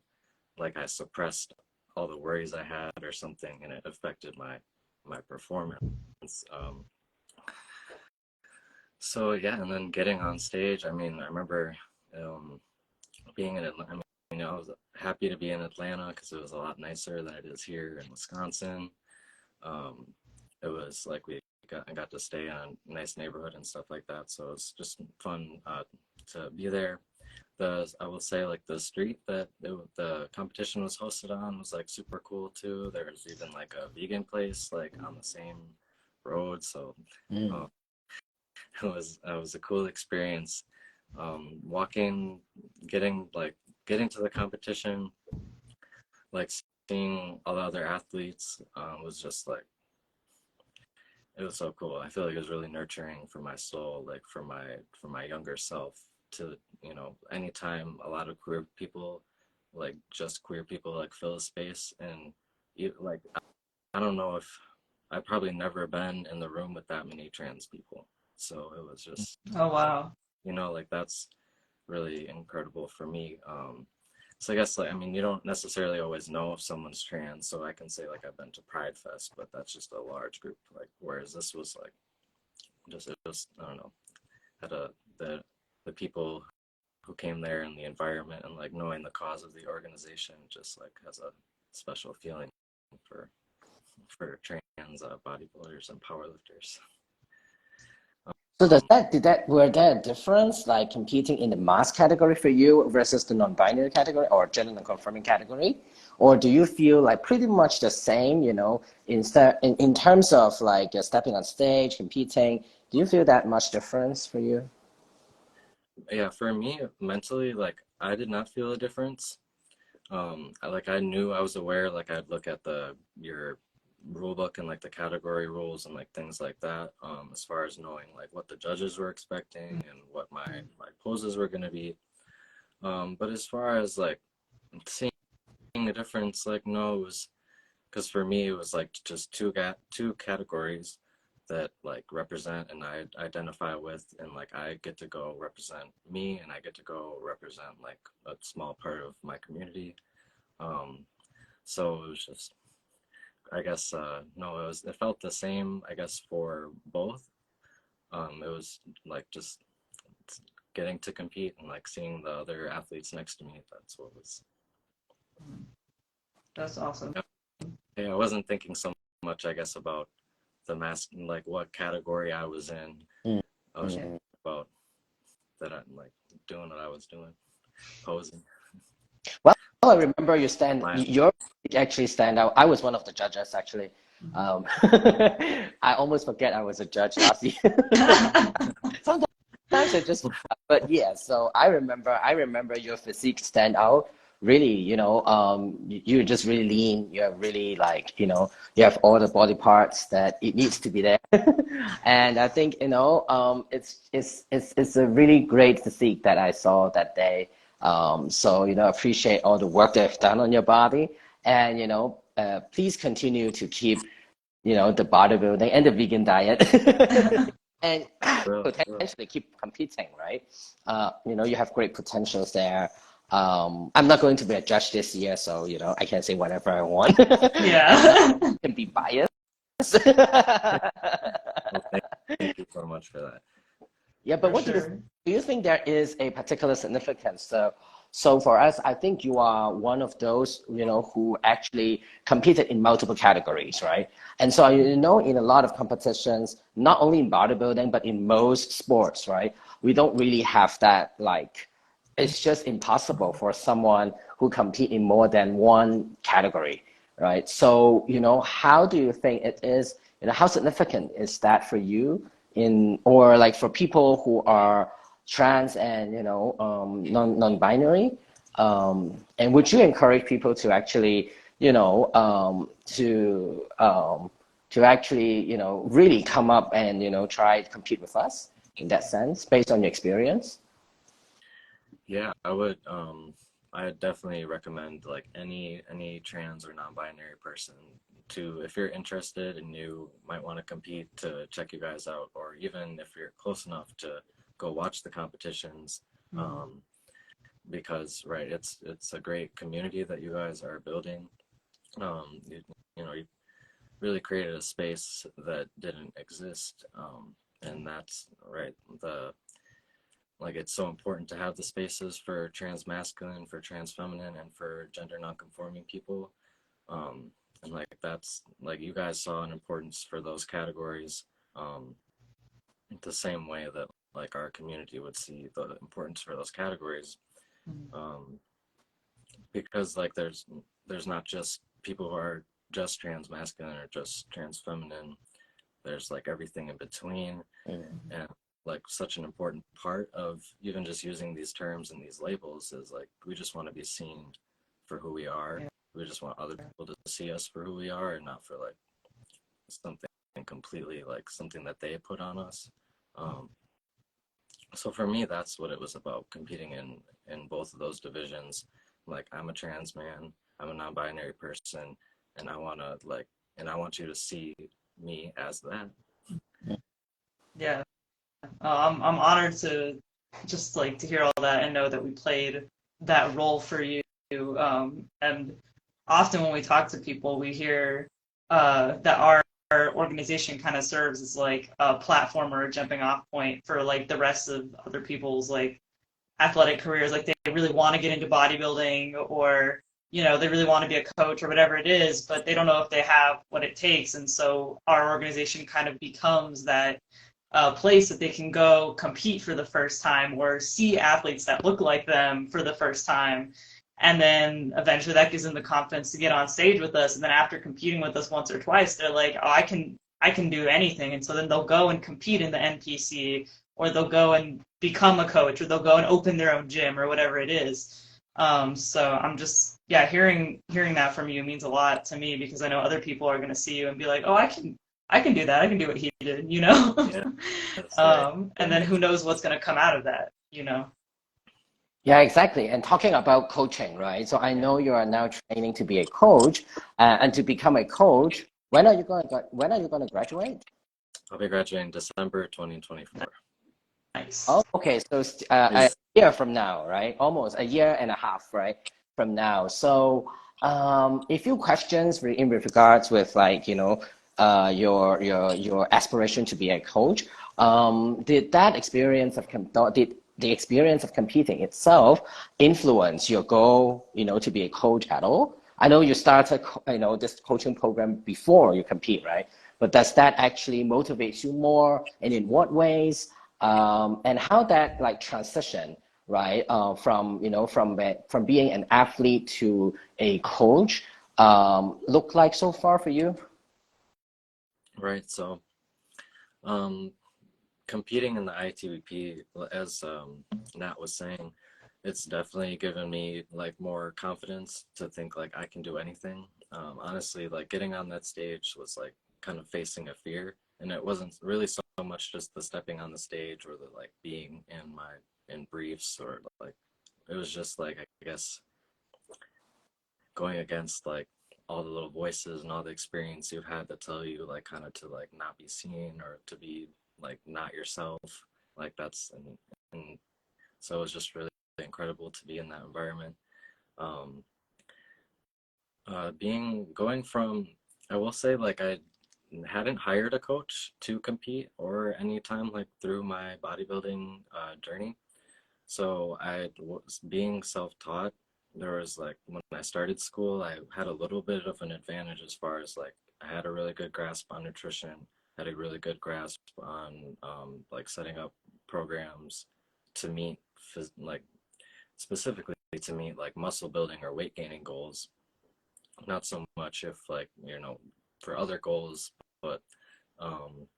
like I suppressed all the worries I had or something, and it affected my performance. So yeah, and then getting on stage, I mean, I remember being in Atlanta. I mean, I was happy to be in Atlanta because it was a lot nicer than it is here in Wisconsin. It was like I got to stay in a nice neighborhood and stuff like that, so it's just fun to be there. I will say like the street that the competition was hosted on was like super cool too. There was even like a vegan place like on the same road, so it was a cool experience. Getting to the competition, like seeing all the other athletes, was just like, it was so cool. I feel like it was really nurturing for my soul, like for my younger self, to anytime a lot of queer people, like just queer people, like fill a space. And like I don't know if I've probably never been in the room with that many trans people, so it was just Oh wow. like that's really incredible for me. So I guess like, I mean, you don't necessarily always know if someone's trans, so I can say like I've been to Pride Fest, but that's just a large group. Like whereas this was like it was, I don't know, had the people who came there and the environment and like knowing the cause of the organization just like has a special feeling for trans bodybuilders and powerlifters. So were there a difference like competing in the mass category for you versus the non-binary category or gender non-conforming category? Or do you feel like pretty much the same, in terms of like stepping on stage, competing, do you feel that much difference for you? Yeah, for me mentally, like I did not feel a difference. I knew, I was aware, like I'd look at your rule book and like the category rules and like things like that, as far as knowing like what the judges were expecting and what my poses were going to be. But as far as like seeing a difference, like no, it was because for me it was like just two categories that like represent and I identify with, and like I get to go represent me and I get to go represent like a small part of my community. So it was just, I guess, no, it felt the same, I guess, for both. It was like just getting to compete and like seeing the other athletes next to me. That's what was. That's awesome. Yeah, I wasn't thinking so much, I guess, about the mask, like what category I was in. I was just about that I'm like doing what I was doing, posing. Well, I remember your actually stand out. I was one of the judges actually. I almost forget I was a judge last year. Sometimes I just, but yeah. So I remember your physique stand out. Really, you're just really lean. You're really like, you have all the body parts that it needs to be there. And I think, it's a really great physique that I saw that day. So, appreciate all the work that you've done on your body. And, please continue to keep the bodybuilding and the vegan diet, and Real, real. potentially keep competing, right? You have great potentials there. I'm not going to be a judge this year, so I can say whatever I want. Yeah. Can be biased. Well, thank you so much for that. Yeah, but For what sure. do you think there is a particular significance? So for us, I think you are one of those, who actually competed in multiple categories, right? And so, in a lot of competitions, not only in bodybuilding, but in most sports, right? We don't really have that, like, it's just impossible for someone who compete in more than one category, right? So, how do you think it is, how significant is that for you or like for people who are trans and, non-binary? And would you encourage people to actually, to actually, really come up and, try to compete with us in that sense, based on your experience? Yeah, I'd definitely recommend like any trans or non-binary person to, if you're interested and you might want to compete, to check you guys out, or even if you're close enough to go watch the competitions, um, because right, it's a great community that you guys are building. You really created a space that didn't exist, and that's right, the like it's so important to have the spaces for trans masculine, for trans feminine, and for gender non-conforming people. And like that's like you guys saw an importance for those categories, um, the same way that like our community would see the importance for those categories. Um, because like there's not just people who are just trans masculine or just trans feminine. There's like everything in between, and like such an important part of even just using these terms and these labels is like we just want to be seen for who we are. We just want other people to see us for who we are and not for like something completely like something that they put on us. Um, so for me, that's what it was about, competing in both of those divisions. Like I'm a trans man, I'm a non-binary person, and I want you to see me as that. Yeah. I'm honored to just like to hear all that and know that we played that role for you. And often when we talk to people, we hear that our organization kind of serves as like a platform or a jumping off point for like the rest of other people's like athletic careers. Like they really want to get into bodybuilding, or they really want to be a coach or whatever it is, but they don't know if they have what it takes. And so our organization kind of becomes that place that they can go compete for the first time or see athletes that look like them for the first time. And then eventually that gives them the confidence to get on stage with us. And then after competing with us once or twice, they're like, oh, I can do anything. And so then they'll go and compete in the NPC, or they'll go and become a coach, or they'll go and open their own gym or whatever it is. So I'm just, yeah, hearing that from you means a lot to me, because I know other people are going to see you and be like, oh, I can do that. I can do what he did. Yeah, that's right. And then who knows what's going to come out of that. Yeah, exactly. And talking about coaching, right? So I know you are now training to be a coach, and to become a coach. When are you going to graduate? I'll be graduating December 2024. Nice. Oh, okay. So a year from now, right? Almost a year and a half, right? From now. So a few questions in regards with like, your aspiration to be a coach. Did that experience of did the experience of competing itself influence your goal, to be a coach at all? I know you started, this coaching program before you compete, right? But does that actually motivate you more, and in what ways? And how that like transition, right, from being an athlete to a coach, look like so far for you? Right. So, um, competing in the IATBP, as Nat was saying, it's definitely given me like more confidence to think like I can do anything. Honestly, like getting on that stage was like kind of facing a fear, and it wasn't really so much just the stepping on the stage or the like being in briefs, or like it was just like I guess going against like all the little voices and all the experience you've had that tell you like kind of to like not be seen or to be like not yourself. Like that's and so it was just really incredible to be in that environment. Um, going from, I will say, like I hadn't hired a coach to compete or any time like through my bodybuilding journey. So I was being self-taught. There was like when I started school, I had a little bit of an advantage as far as like I had a really good grasp on nutrition, had a really good grasp on like setting up programs to meet like specifically to meet like muscle building or weight gaining goals. Not so much if like for other goals, but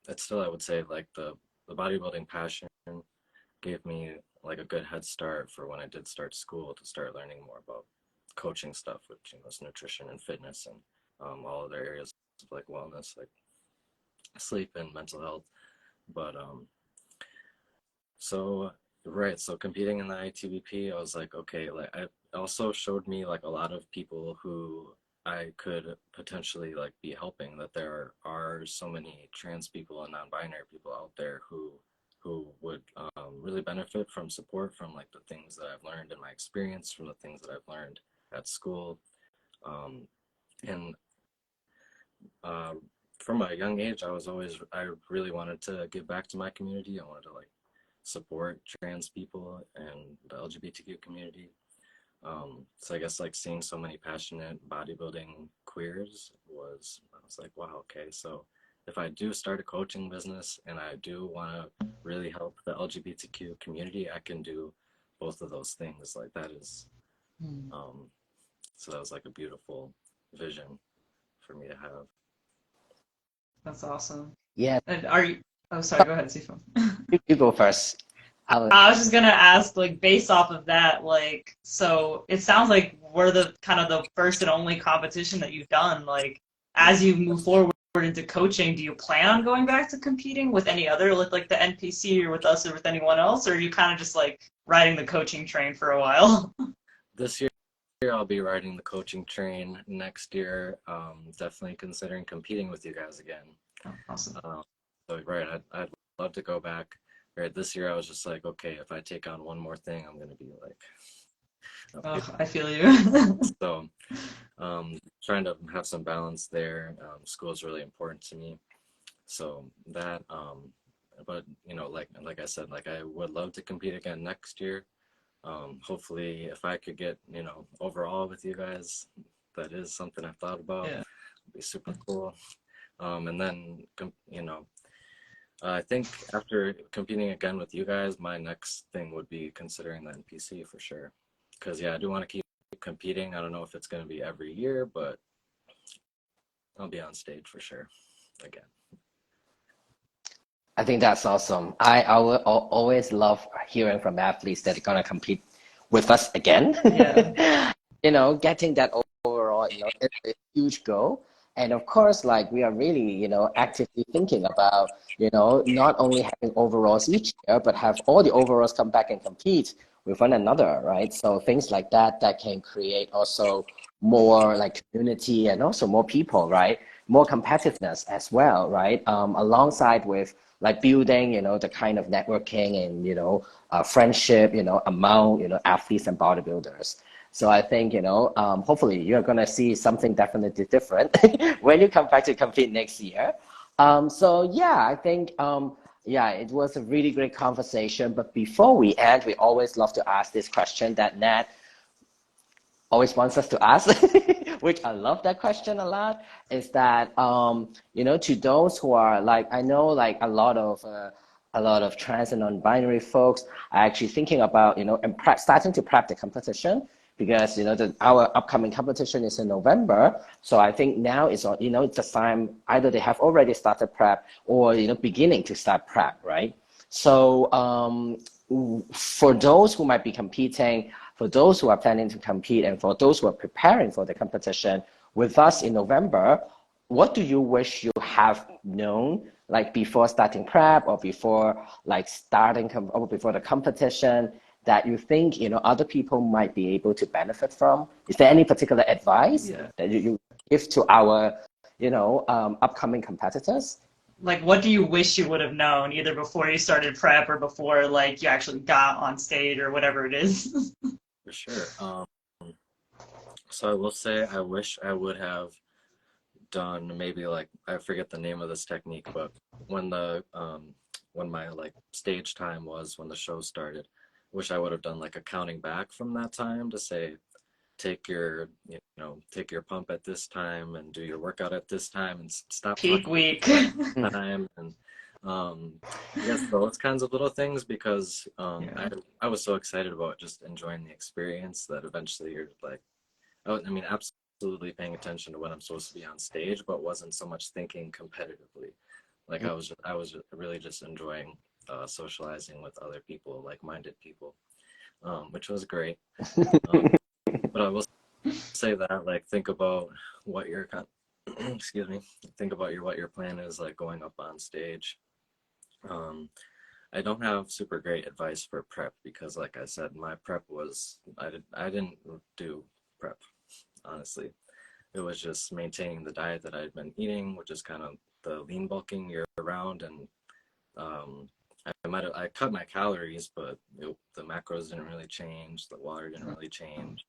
it's still, I would say, like the bodybuilding passion gave me like a good head start for when I did start school to start learning more about coaching stuff, which is nutrition and fitness and all other areas of like wellness, like sleep and mental health. But so right, so competing in the IATBP, I was like, okay, like I also showed me like a lot of people who I could potentially like be helping, that there are so many trans people and non-binary people out there who would really benefit from support from like the things that I've learned in my experience, from the things that I've learned at school. And from a young age, I really wanted to give back to my community. I wanted to like support trans people and the LGBTQ community. So I guess like seeing so many passionate bodybuilding queers I was like, wow, okay, so if I do start a coaching business and I do want to really help the LGBTQ community, I can do both of those things. Like that is, so that was like a beautiful vision for me to have. That's awesome. Yeah, And are you? Oh, sorry. Go ahead, Sifo. you go first. I was just gonna ask, like, based off of that, like, so it sounds like we're the kind of the first and only competition that you've done. Like, as you move forward into coaching, do you plan on going back to competing with any other, like the NPC or with us or with anyone else, or are you kind of just like riding the coaching train for a while? This year I'll be riding the coaching train. Next year, definitely considering competing with you guys again. Oh, awesome. So right, I'd love to go back. Right, this year I was just like, okay, if I take on one more thing, I'm gonna be like, okay. Oh, I feel you. So, trying to have some balance there. School is really important to me. So that, but like I said, like I would love to compete again next year. Hopefully, if I could get overall with you guys, that is something I've thought about. Yeah. It'd be super cool. And then I think after competing again with you guys, my next thing would be considering the NPC for sure. Because yeah, I do want to keep competing. I don't know if it's going to be every year, but I'll be on stage for sure again. I think that's awesome. I will always love hearing from athletes that are going to compete with us again. Yeah. Getting that overall, it's a huge goal. And of course, like we are really, actively thinking about, not only having overalls each year, but have all the overalls come back and compete with one another, right? So things like that can create also more like community and also more people, right? More competitiveness as well, right? Alongside with like building, the kind of networking and, friendship, among, athletes and bodybuilders. So I think, hopefully you're going to see something definitely different when you come back to compete next year. So yeah, I think, yeah, it was a really great conversation. But before we end, we always love to ask this question that Nat always wants us to ask, which I love that question a lot, is that, to those who are like, I know like a lot of trans and non-binary folks are actually thinking about, and starting to prep the competition because, our upcoming competition is in November. So I think now it's the time either they have already started prep or, beginning to start prep, right? So for those who might be competing, for those who are planning to compete, and for those who are preparing for the competition with us in November, what do you wish you have known like before starting prep or before like or before the competition that you think other people might be able to benefit from? Is there any particular advice that you give to our, upcoming competitors? Like, what do you wish you would have known either before you started prep or before like you actually got on stage or whatever it is? For sure. So I will say I wish I would have done maybe like, I forget the name of this technique, but when when my like stage time was when the show started, wish I would have done like a counting back from that time to say take your take your pump at this time and do your workout at this time and stop Peak talking week. time and yes, those kinds of little things, because Yeah. I was so excited about just enjoying the experience that eventually you're like, oh, I mean, absolutely paying attention to when I'm supposed to be on stage, but wasn't so much thinking competitively. Like I was really just enjoying socializing with other people, like-minded people, which was great. But I will say that, like, think about what your excuse me, think about what your plan is, like going up on stage. I don't have super great advice for prep because, like I said, my prep was I didn't do prep, honestly. It was just maintaining the diet that I'd been eating, which is kind of the lean bulking year round, and I cut my calories, but the macros didn't really change, the water didn't really change,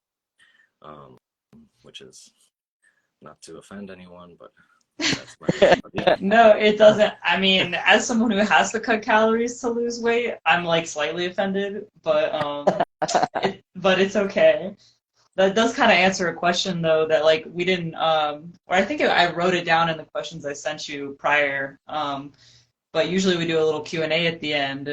um, which is not to offend anyone, but that's my reality. No, it doesn't. I mean, as someone who has to cut calories to lose weight, I'm like slightly offended, but it's okay. That does kind of answer a question though that like we didn't or I think I wrote it down in the questions I sent you prior. But usually we do a little Q&A at the end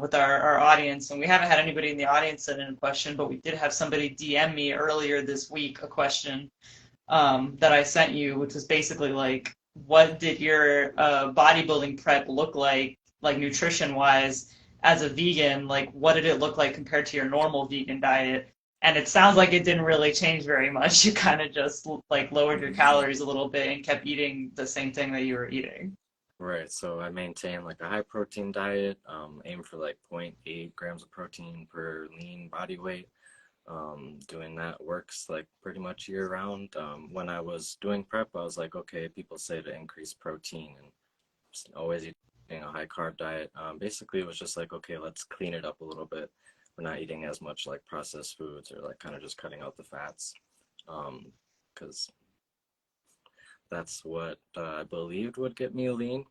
with our audience, and we haven't had anybody in the audience send in a question, but we did have somebody DM me earlier this week a question that I sent you, which was basically like, what did your bodybuilding prep look like nutrition wise, as a vegan? Like, what did it look like compared to your normal vegan diet? And it sounds like it didn't really change very much. You kind of just like lowered your calories a little bit and kept eating the same thing that you were eating. Right, so I maintain like a high protein diet, aim for like 0.8 grams of protein per lean body weight. Doing that works like pretty much year round. When I was doing prep, I was like, okay, people say to increase protein and always eating a high carb diet. Basically, it was just like, okay, let's clean it up a little bit. We're not eating as much like processed foods, or like kind of just cutting out the fats, because that's what I believed would get me lean.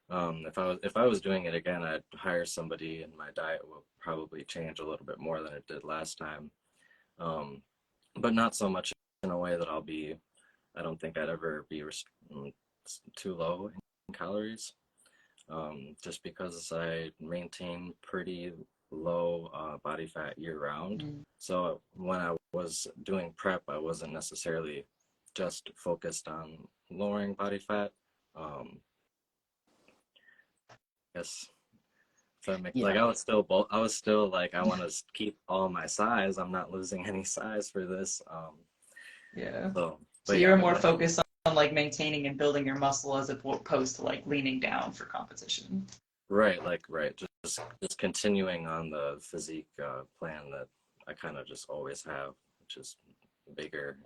If I was doing it again, I'd hire somebody, and my diet will probably change a little bit more than it did last time. But not so much in a way that I don't think I'd ever be too low in calories, just because I maintain pretty low body fat year round. So when I was doing prep, I wasn't necessarily just focused on lowering body fat. Yes. So like I was still like, I want to keep all my size. I'm not losing any size for this. Yeah. So, So but you yeah, were more focused on like maintaining and building your muscle as opposed to like leaning down for competition. right, just continuing on the physique plan that I kind of just always have, which is bigger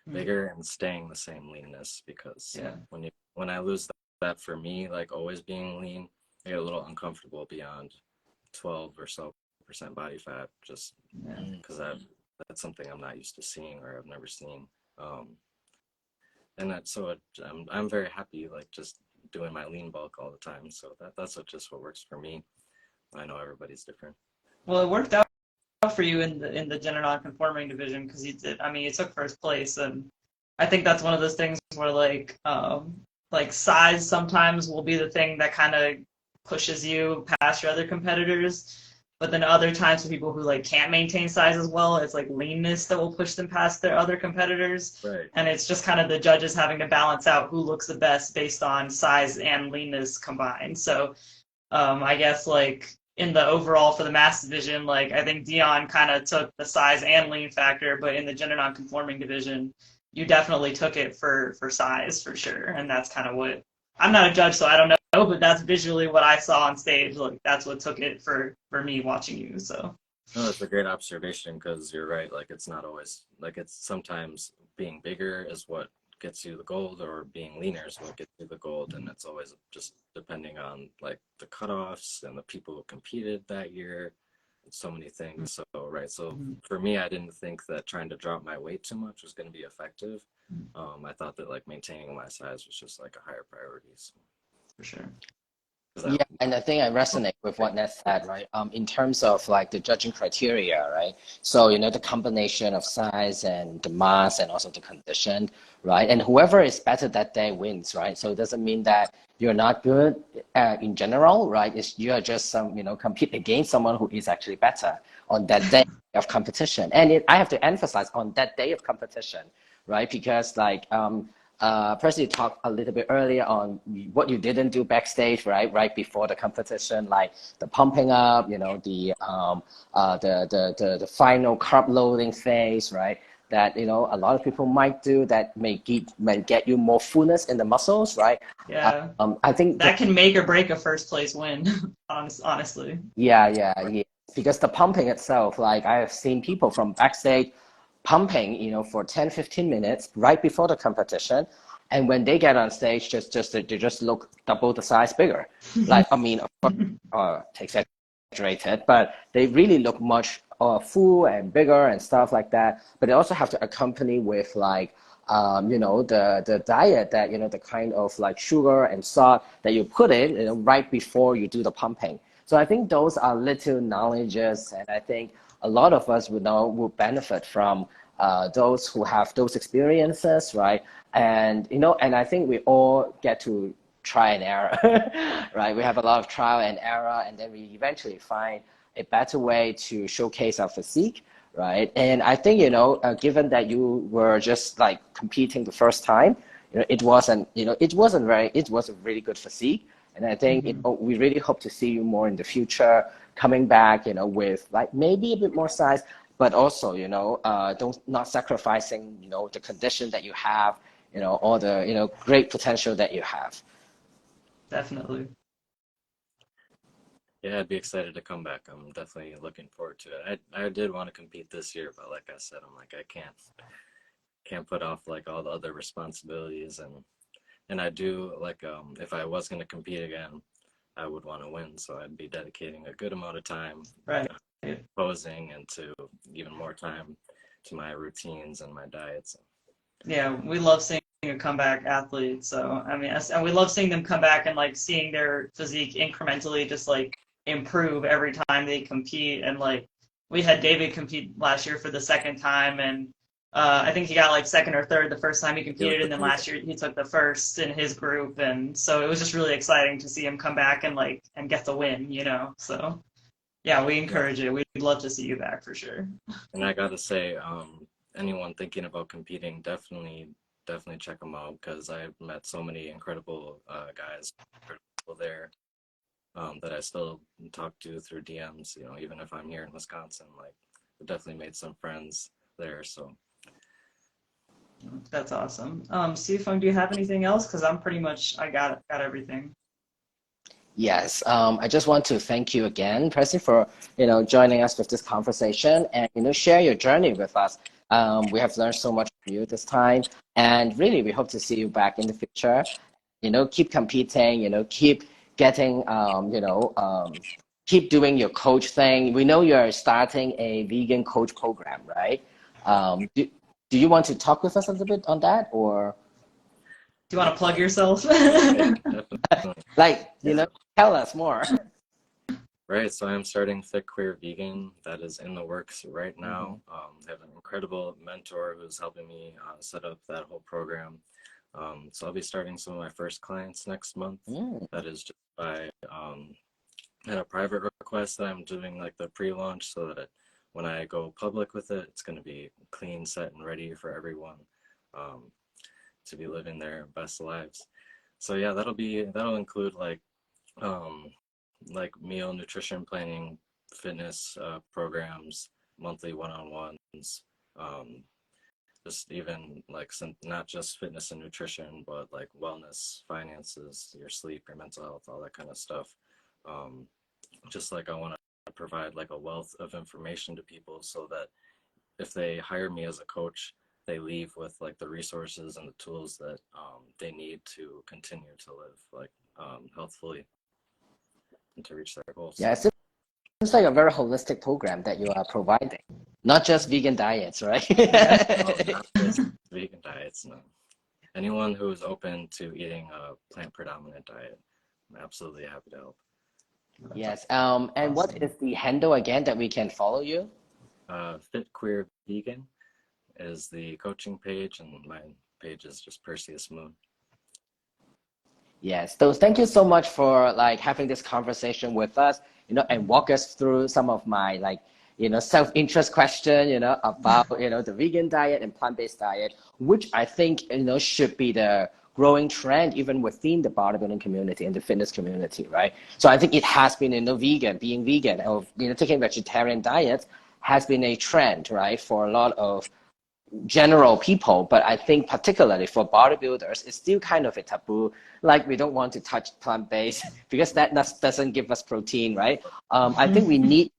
and staying the same leanness, because Yeah. when I lose that, for me, like always being lean, I get a little uncomfortable beyond 12 or so percent body fat, just because that's something I'm not used to seeing, or I've never seen. And I'm very happy like just doing my lean bulk all the time. So that's just what works for me. I know everybody's different. Well, it worked out for you in the gender non-conforming division because you did. I mean, you took first place, and I think that's one of those things where like size sometimes will be the thing that kind of pushes you past your other competitors. But then other times for people who like can't maintain size as well, it's like leanness that will push them past their other competitors. Right. And it's just kind of the judges having to balance out who looks the best based on size and leanness combined. So I guess like in the overall for the mass division, like I think Dion kind of took the size and lean factor, but in the gender non-conforming division, you definitely took it for size for sure. And that's kind of what I'm not a judge, so I don't know, but that's visually what I saw on stage. Like that's what took it for me watching you. So no, that's a great observation, because you're right. Like it's not always like, it's sometimes being bigger is what gets you the gold, or being leaner is what gets you the gold. And it's always just depending on like the cutoffs and the people who competed that year, so many things. So right, so for me, I didn't think that trying to drop my weight too much was going to be effective. I thought that like maintaining my size was just like a higher priority. So. For sure. Yeah, and I think I resonate with what Ned said, right? In terms of like the judging criteria, right? So, you know, the combination of size and the mass and also the condition, right? And whoever is better that day wins, right? So it doesn't mean that you're not good in general, right? It's you are just some, you know, compete against someone who is actually better on that day of competition. And I have to emphasize on that day of competition, right? Because like, Percy talked a little bit earlier on what you didn't do backstage, right? Right before the competition, like the pumping up, you know, the final carb loading phase, right? That, you know, a lot of people might do that may get you more fullness in the muscles, right? Yeah. I think that can make or break a first place win, honestly. yeah. Because the pumping itself, like I have seen people from backstage pumping, you know, for 10, 15 minutes right before the competition. And when they get on stage, they just look double the size bigger. Like, I mean, of course, exaggerated, but they really look much full and bigger and stuff like that. But they also have to accompany with like, you know, the diet that, you know, the kind of like sugar and salt that you put in, you know, right before you do the pumping. So I think those are little knowledges, and I think a lot of us will benefit from those who have those experiences, right? And you know, and I think we all get to try and error, right? We have a lot of trial and error, and then we eventually find a better way to showcase our physique, right? And I think, you know, given that you were just like competing the first time, you know, it was a really good physique. And I think we really hope to see you more in the future, coming back, you know, with like maybe a bit more size, but also, you know, not sacrificing, you know, the condition that you have, you know, all the, you know, great potential that you have. Definitely. Yeah, I'd be excited to come back. I'm definitely looking forward to it. I did want to compete this year, but like I said, I'm like I can't put off like all the other responsibilities, and I do like if I was going to compete again, I would want to win, so I'd be dedicating a good amount of time Right. posing and to even more time to my routines and my diets. Yeah, we love seeing a comeback athlete. So I mean, and we love seeing them come back and like seeing their physique incrementally just like improve every time they compete. And like we had David compete last year for the second time, and I think he got like second or third the first time he competed, and then last year he took the first in his group, and so it was just really exciting to see him come back and like and get the win, you know. So yeah, we encourage it. We'd love to see you back for sure. And I gotta say, anyone thinking about competing, definitely check them out, because I've met so many incredible guys, incredible there, that I still talk to through DMs. You know, even if I'm here in Wisconsin, like I definitely made some friends there. So That's awesome. Sifung, do you have anything else? Because I'm pretty much I got everything. Yes, I just want to thank you again, Percy, for, you know, joining us with this conversation and, you know, share your journey with us. We have learned so much from you this time, and really we hope to see you back in the future. You know, keep competing. You know, keep getting. Keep doing your coach thing. We know you're starting a vegan coach program, right? Do you want to talk with us a little bit on that, or Do you want to plug yourself? yeah, definitely. like, you know, tell us more? Right, so I'm starting Fit Queer Vegan. That is in the works right now. I have an incredible mentor who's helping me set up that whole program. So I'll be starting some of my first clients next month. That is just by at a private request that I'm doing like the pre-launch, so that when I go public with it, it's going to be clean, set, and ready for everyone to be living their best lives. So yeah, that'll include like meal nutrition planning, fitness programs, monthly one-on-ones, just even like some, not just fitness and nutrition, but like wellness, finances, your sleep, your mental health, all that kind of stuff. Just like I want to provide like a wealth of information to people, so that if they hire me as a coach, they leave with like the resources and the tools that they need to continue to live like healthfully and to reach their goals. Yeah, it seems like a very holistic program that you are providing, not just vegan diets, right? No, not just vegan diets, no. Anyone who is open to eating a plant predominant diet, I'm absolutely happy to help. Yes. And what is the handle again that we can follow you? Fit Queer Vegan is the coaching page, and my page is just Perseus Moon. Yes. So thank you so much for like having this conversation with us, and walk us through some of my like, self-interest question, about, the vegan diet and plant-based diet, which I think, should be the growing trend even within the bodybuilding community and the fitness community, right? So I think it has been, being vegan or, taking vegetarian diets has been a trend, right, for a lot of general people, but I think particularly for bodybuilders, it's still kind of a taboo. Like we don't want to touch plant-based because that doesn't give us protein, right? I think we need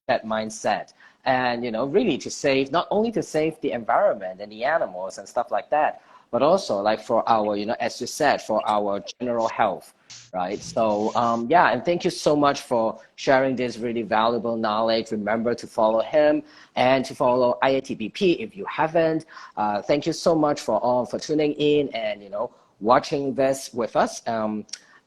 that mindset, and really to save, not only to save the environment and the animals and stuff like that, but also like for our, as you said, for our general health, right? So yeah, and thank you so much for sharing this really valuable knowledge. Remember to follow him and to follow IATBP if you haven't. Thank you so much for tuning in and watching this with us.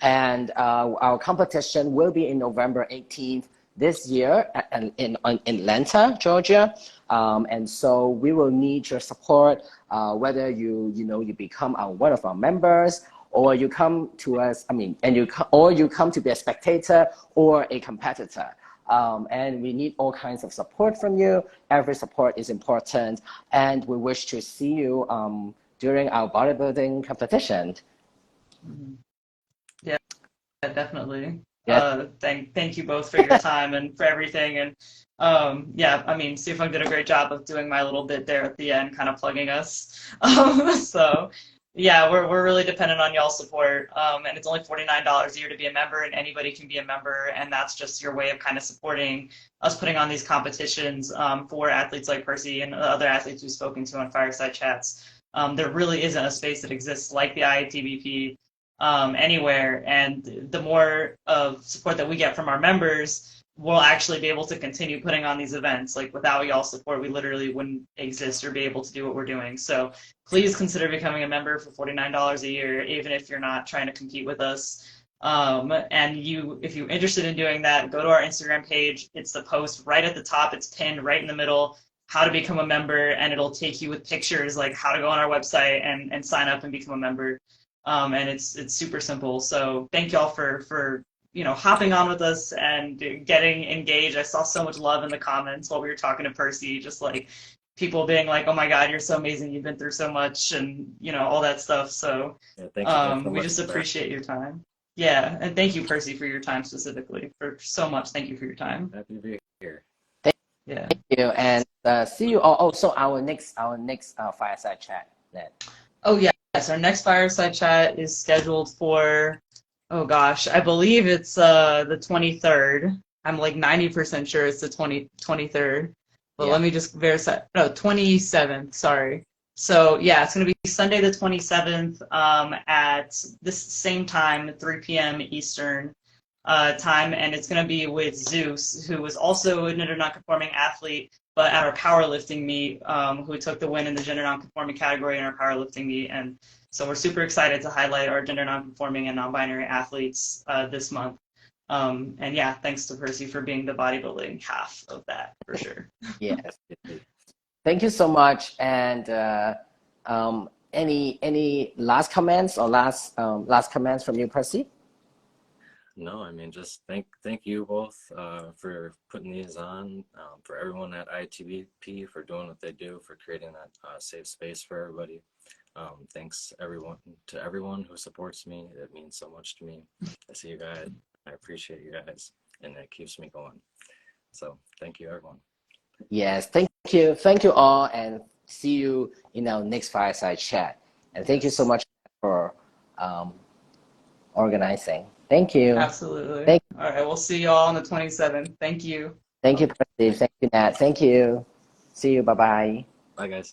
And our competition will be in November 18th this year in Atlanta, Georgia. And so we will need your support, whether you become one of our members, or you come to us, or you come to be a spectator or a competitor. And we need all kinds of support from you. Every support is important. And we wish to see you during our bodybuilding competition. Yeah, definitely. Yes. Thank you both for your time and for everything. And yeah, Stefan did a great job of doing my little bit there at the end, kind of plugging us. So yeah, we're really dependent on y'all's support. And it's only $49 a year to be a member, and anybody can be a member, and that's just your way of kind of supporting us putting on these competitions for athletes like Percy and other athletes we've spoken to on Fireside Chats. There really isn't a space that exists like the IATBP anywhere, and the more of support that we get from our members, we'll actually be able to continue putting on these events. Like without y'all support, we literally wouldn't exist or be able to do what we're doing. So please consider becoming a member for $49 a year, even if you're not trying to compete with us. And if you're interested in doing that, go to our Instagram page. It's the post right at the top. It's pinned right in the middle, how to become a member, and it'll take you with pictures like how to go on our website and sign up and become a member. And it's super simple. So thank y'all for hopping on with us and getting engaged. I saw so much love in the comments while we were talking to Percy, just like people being like, "Oh my God, you're so amazing! You've been through so much," and all that stuff. So yeah, thank you so we much just appreciate your time. Yeah, and thank you, Percy, for your time specifically. For so much, thank you for your time. Happy to be here. Yeah. Thank you, and see you all. Also, our next fireside chat. Then. Oh yeah. Yes, our next Fireside Chat is scheduled for, oh gosh, I believe it's the 23rd. I'm like 90% sure it's the 23rd. But let me just verify. No, 27th, sorry. So yeah, it's going to be Sunday the 27th at this same time, 3 p.m. Eastern time, and it's going to be with Zeus, who was also a gender-nonconforming athlete, but at our powerlifting meet, who took the win in the gender-nonconforming category in our powerlifting meet. And so we're super excited to highlight our gender-nonconforming and non-binary athletes this month. And yeah, thanks to Percy for being the bodybuilding half of that, for sure. Yes. Thank you so much. And any last comments or last comments from you, Percy? No, just thank you both for putting these on, for everyone at IATBP for doing what they do, for creating that safe space for everybody. Thanks to everyone who supports me. It means so much to me. I see you guys. I appreciate you guys, and it keeps me going. So thank you, everyone. Yes, thank you all, and see you in our next fireside chat. And thank you so much for organizing. Thank you. Absolutely. All right, we'll see you all on the 27th. Thank you. Thank you, Percy. Thank you, Nat. Thank you. See you. Bye-bye. Bye, guys.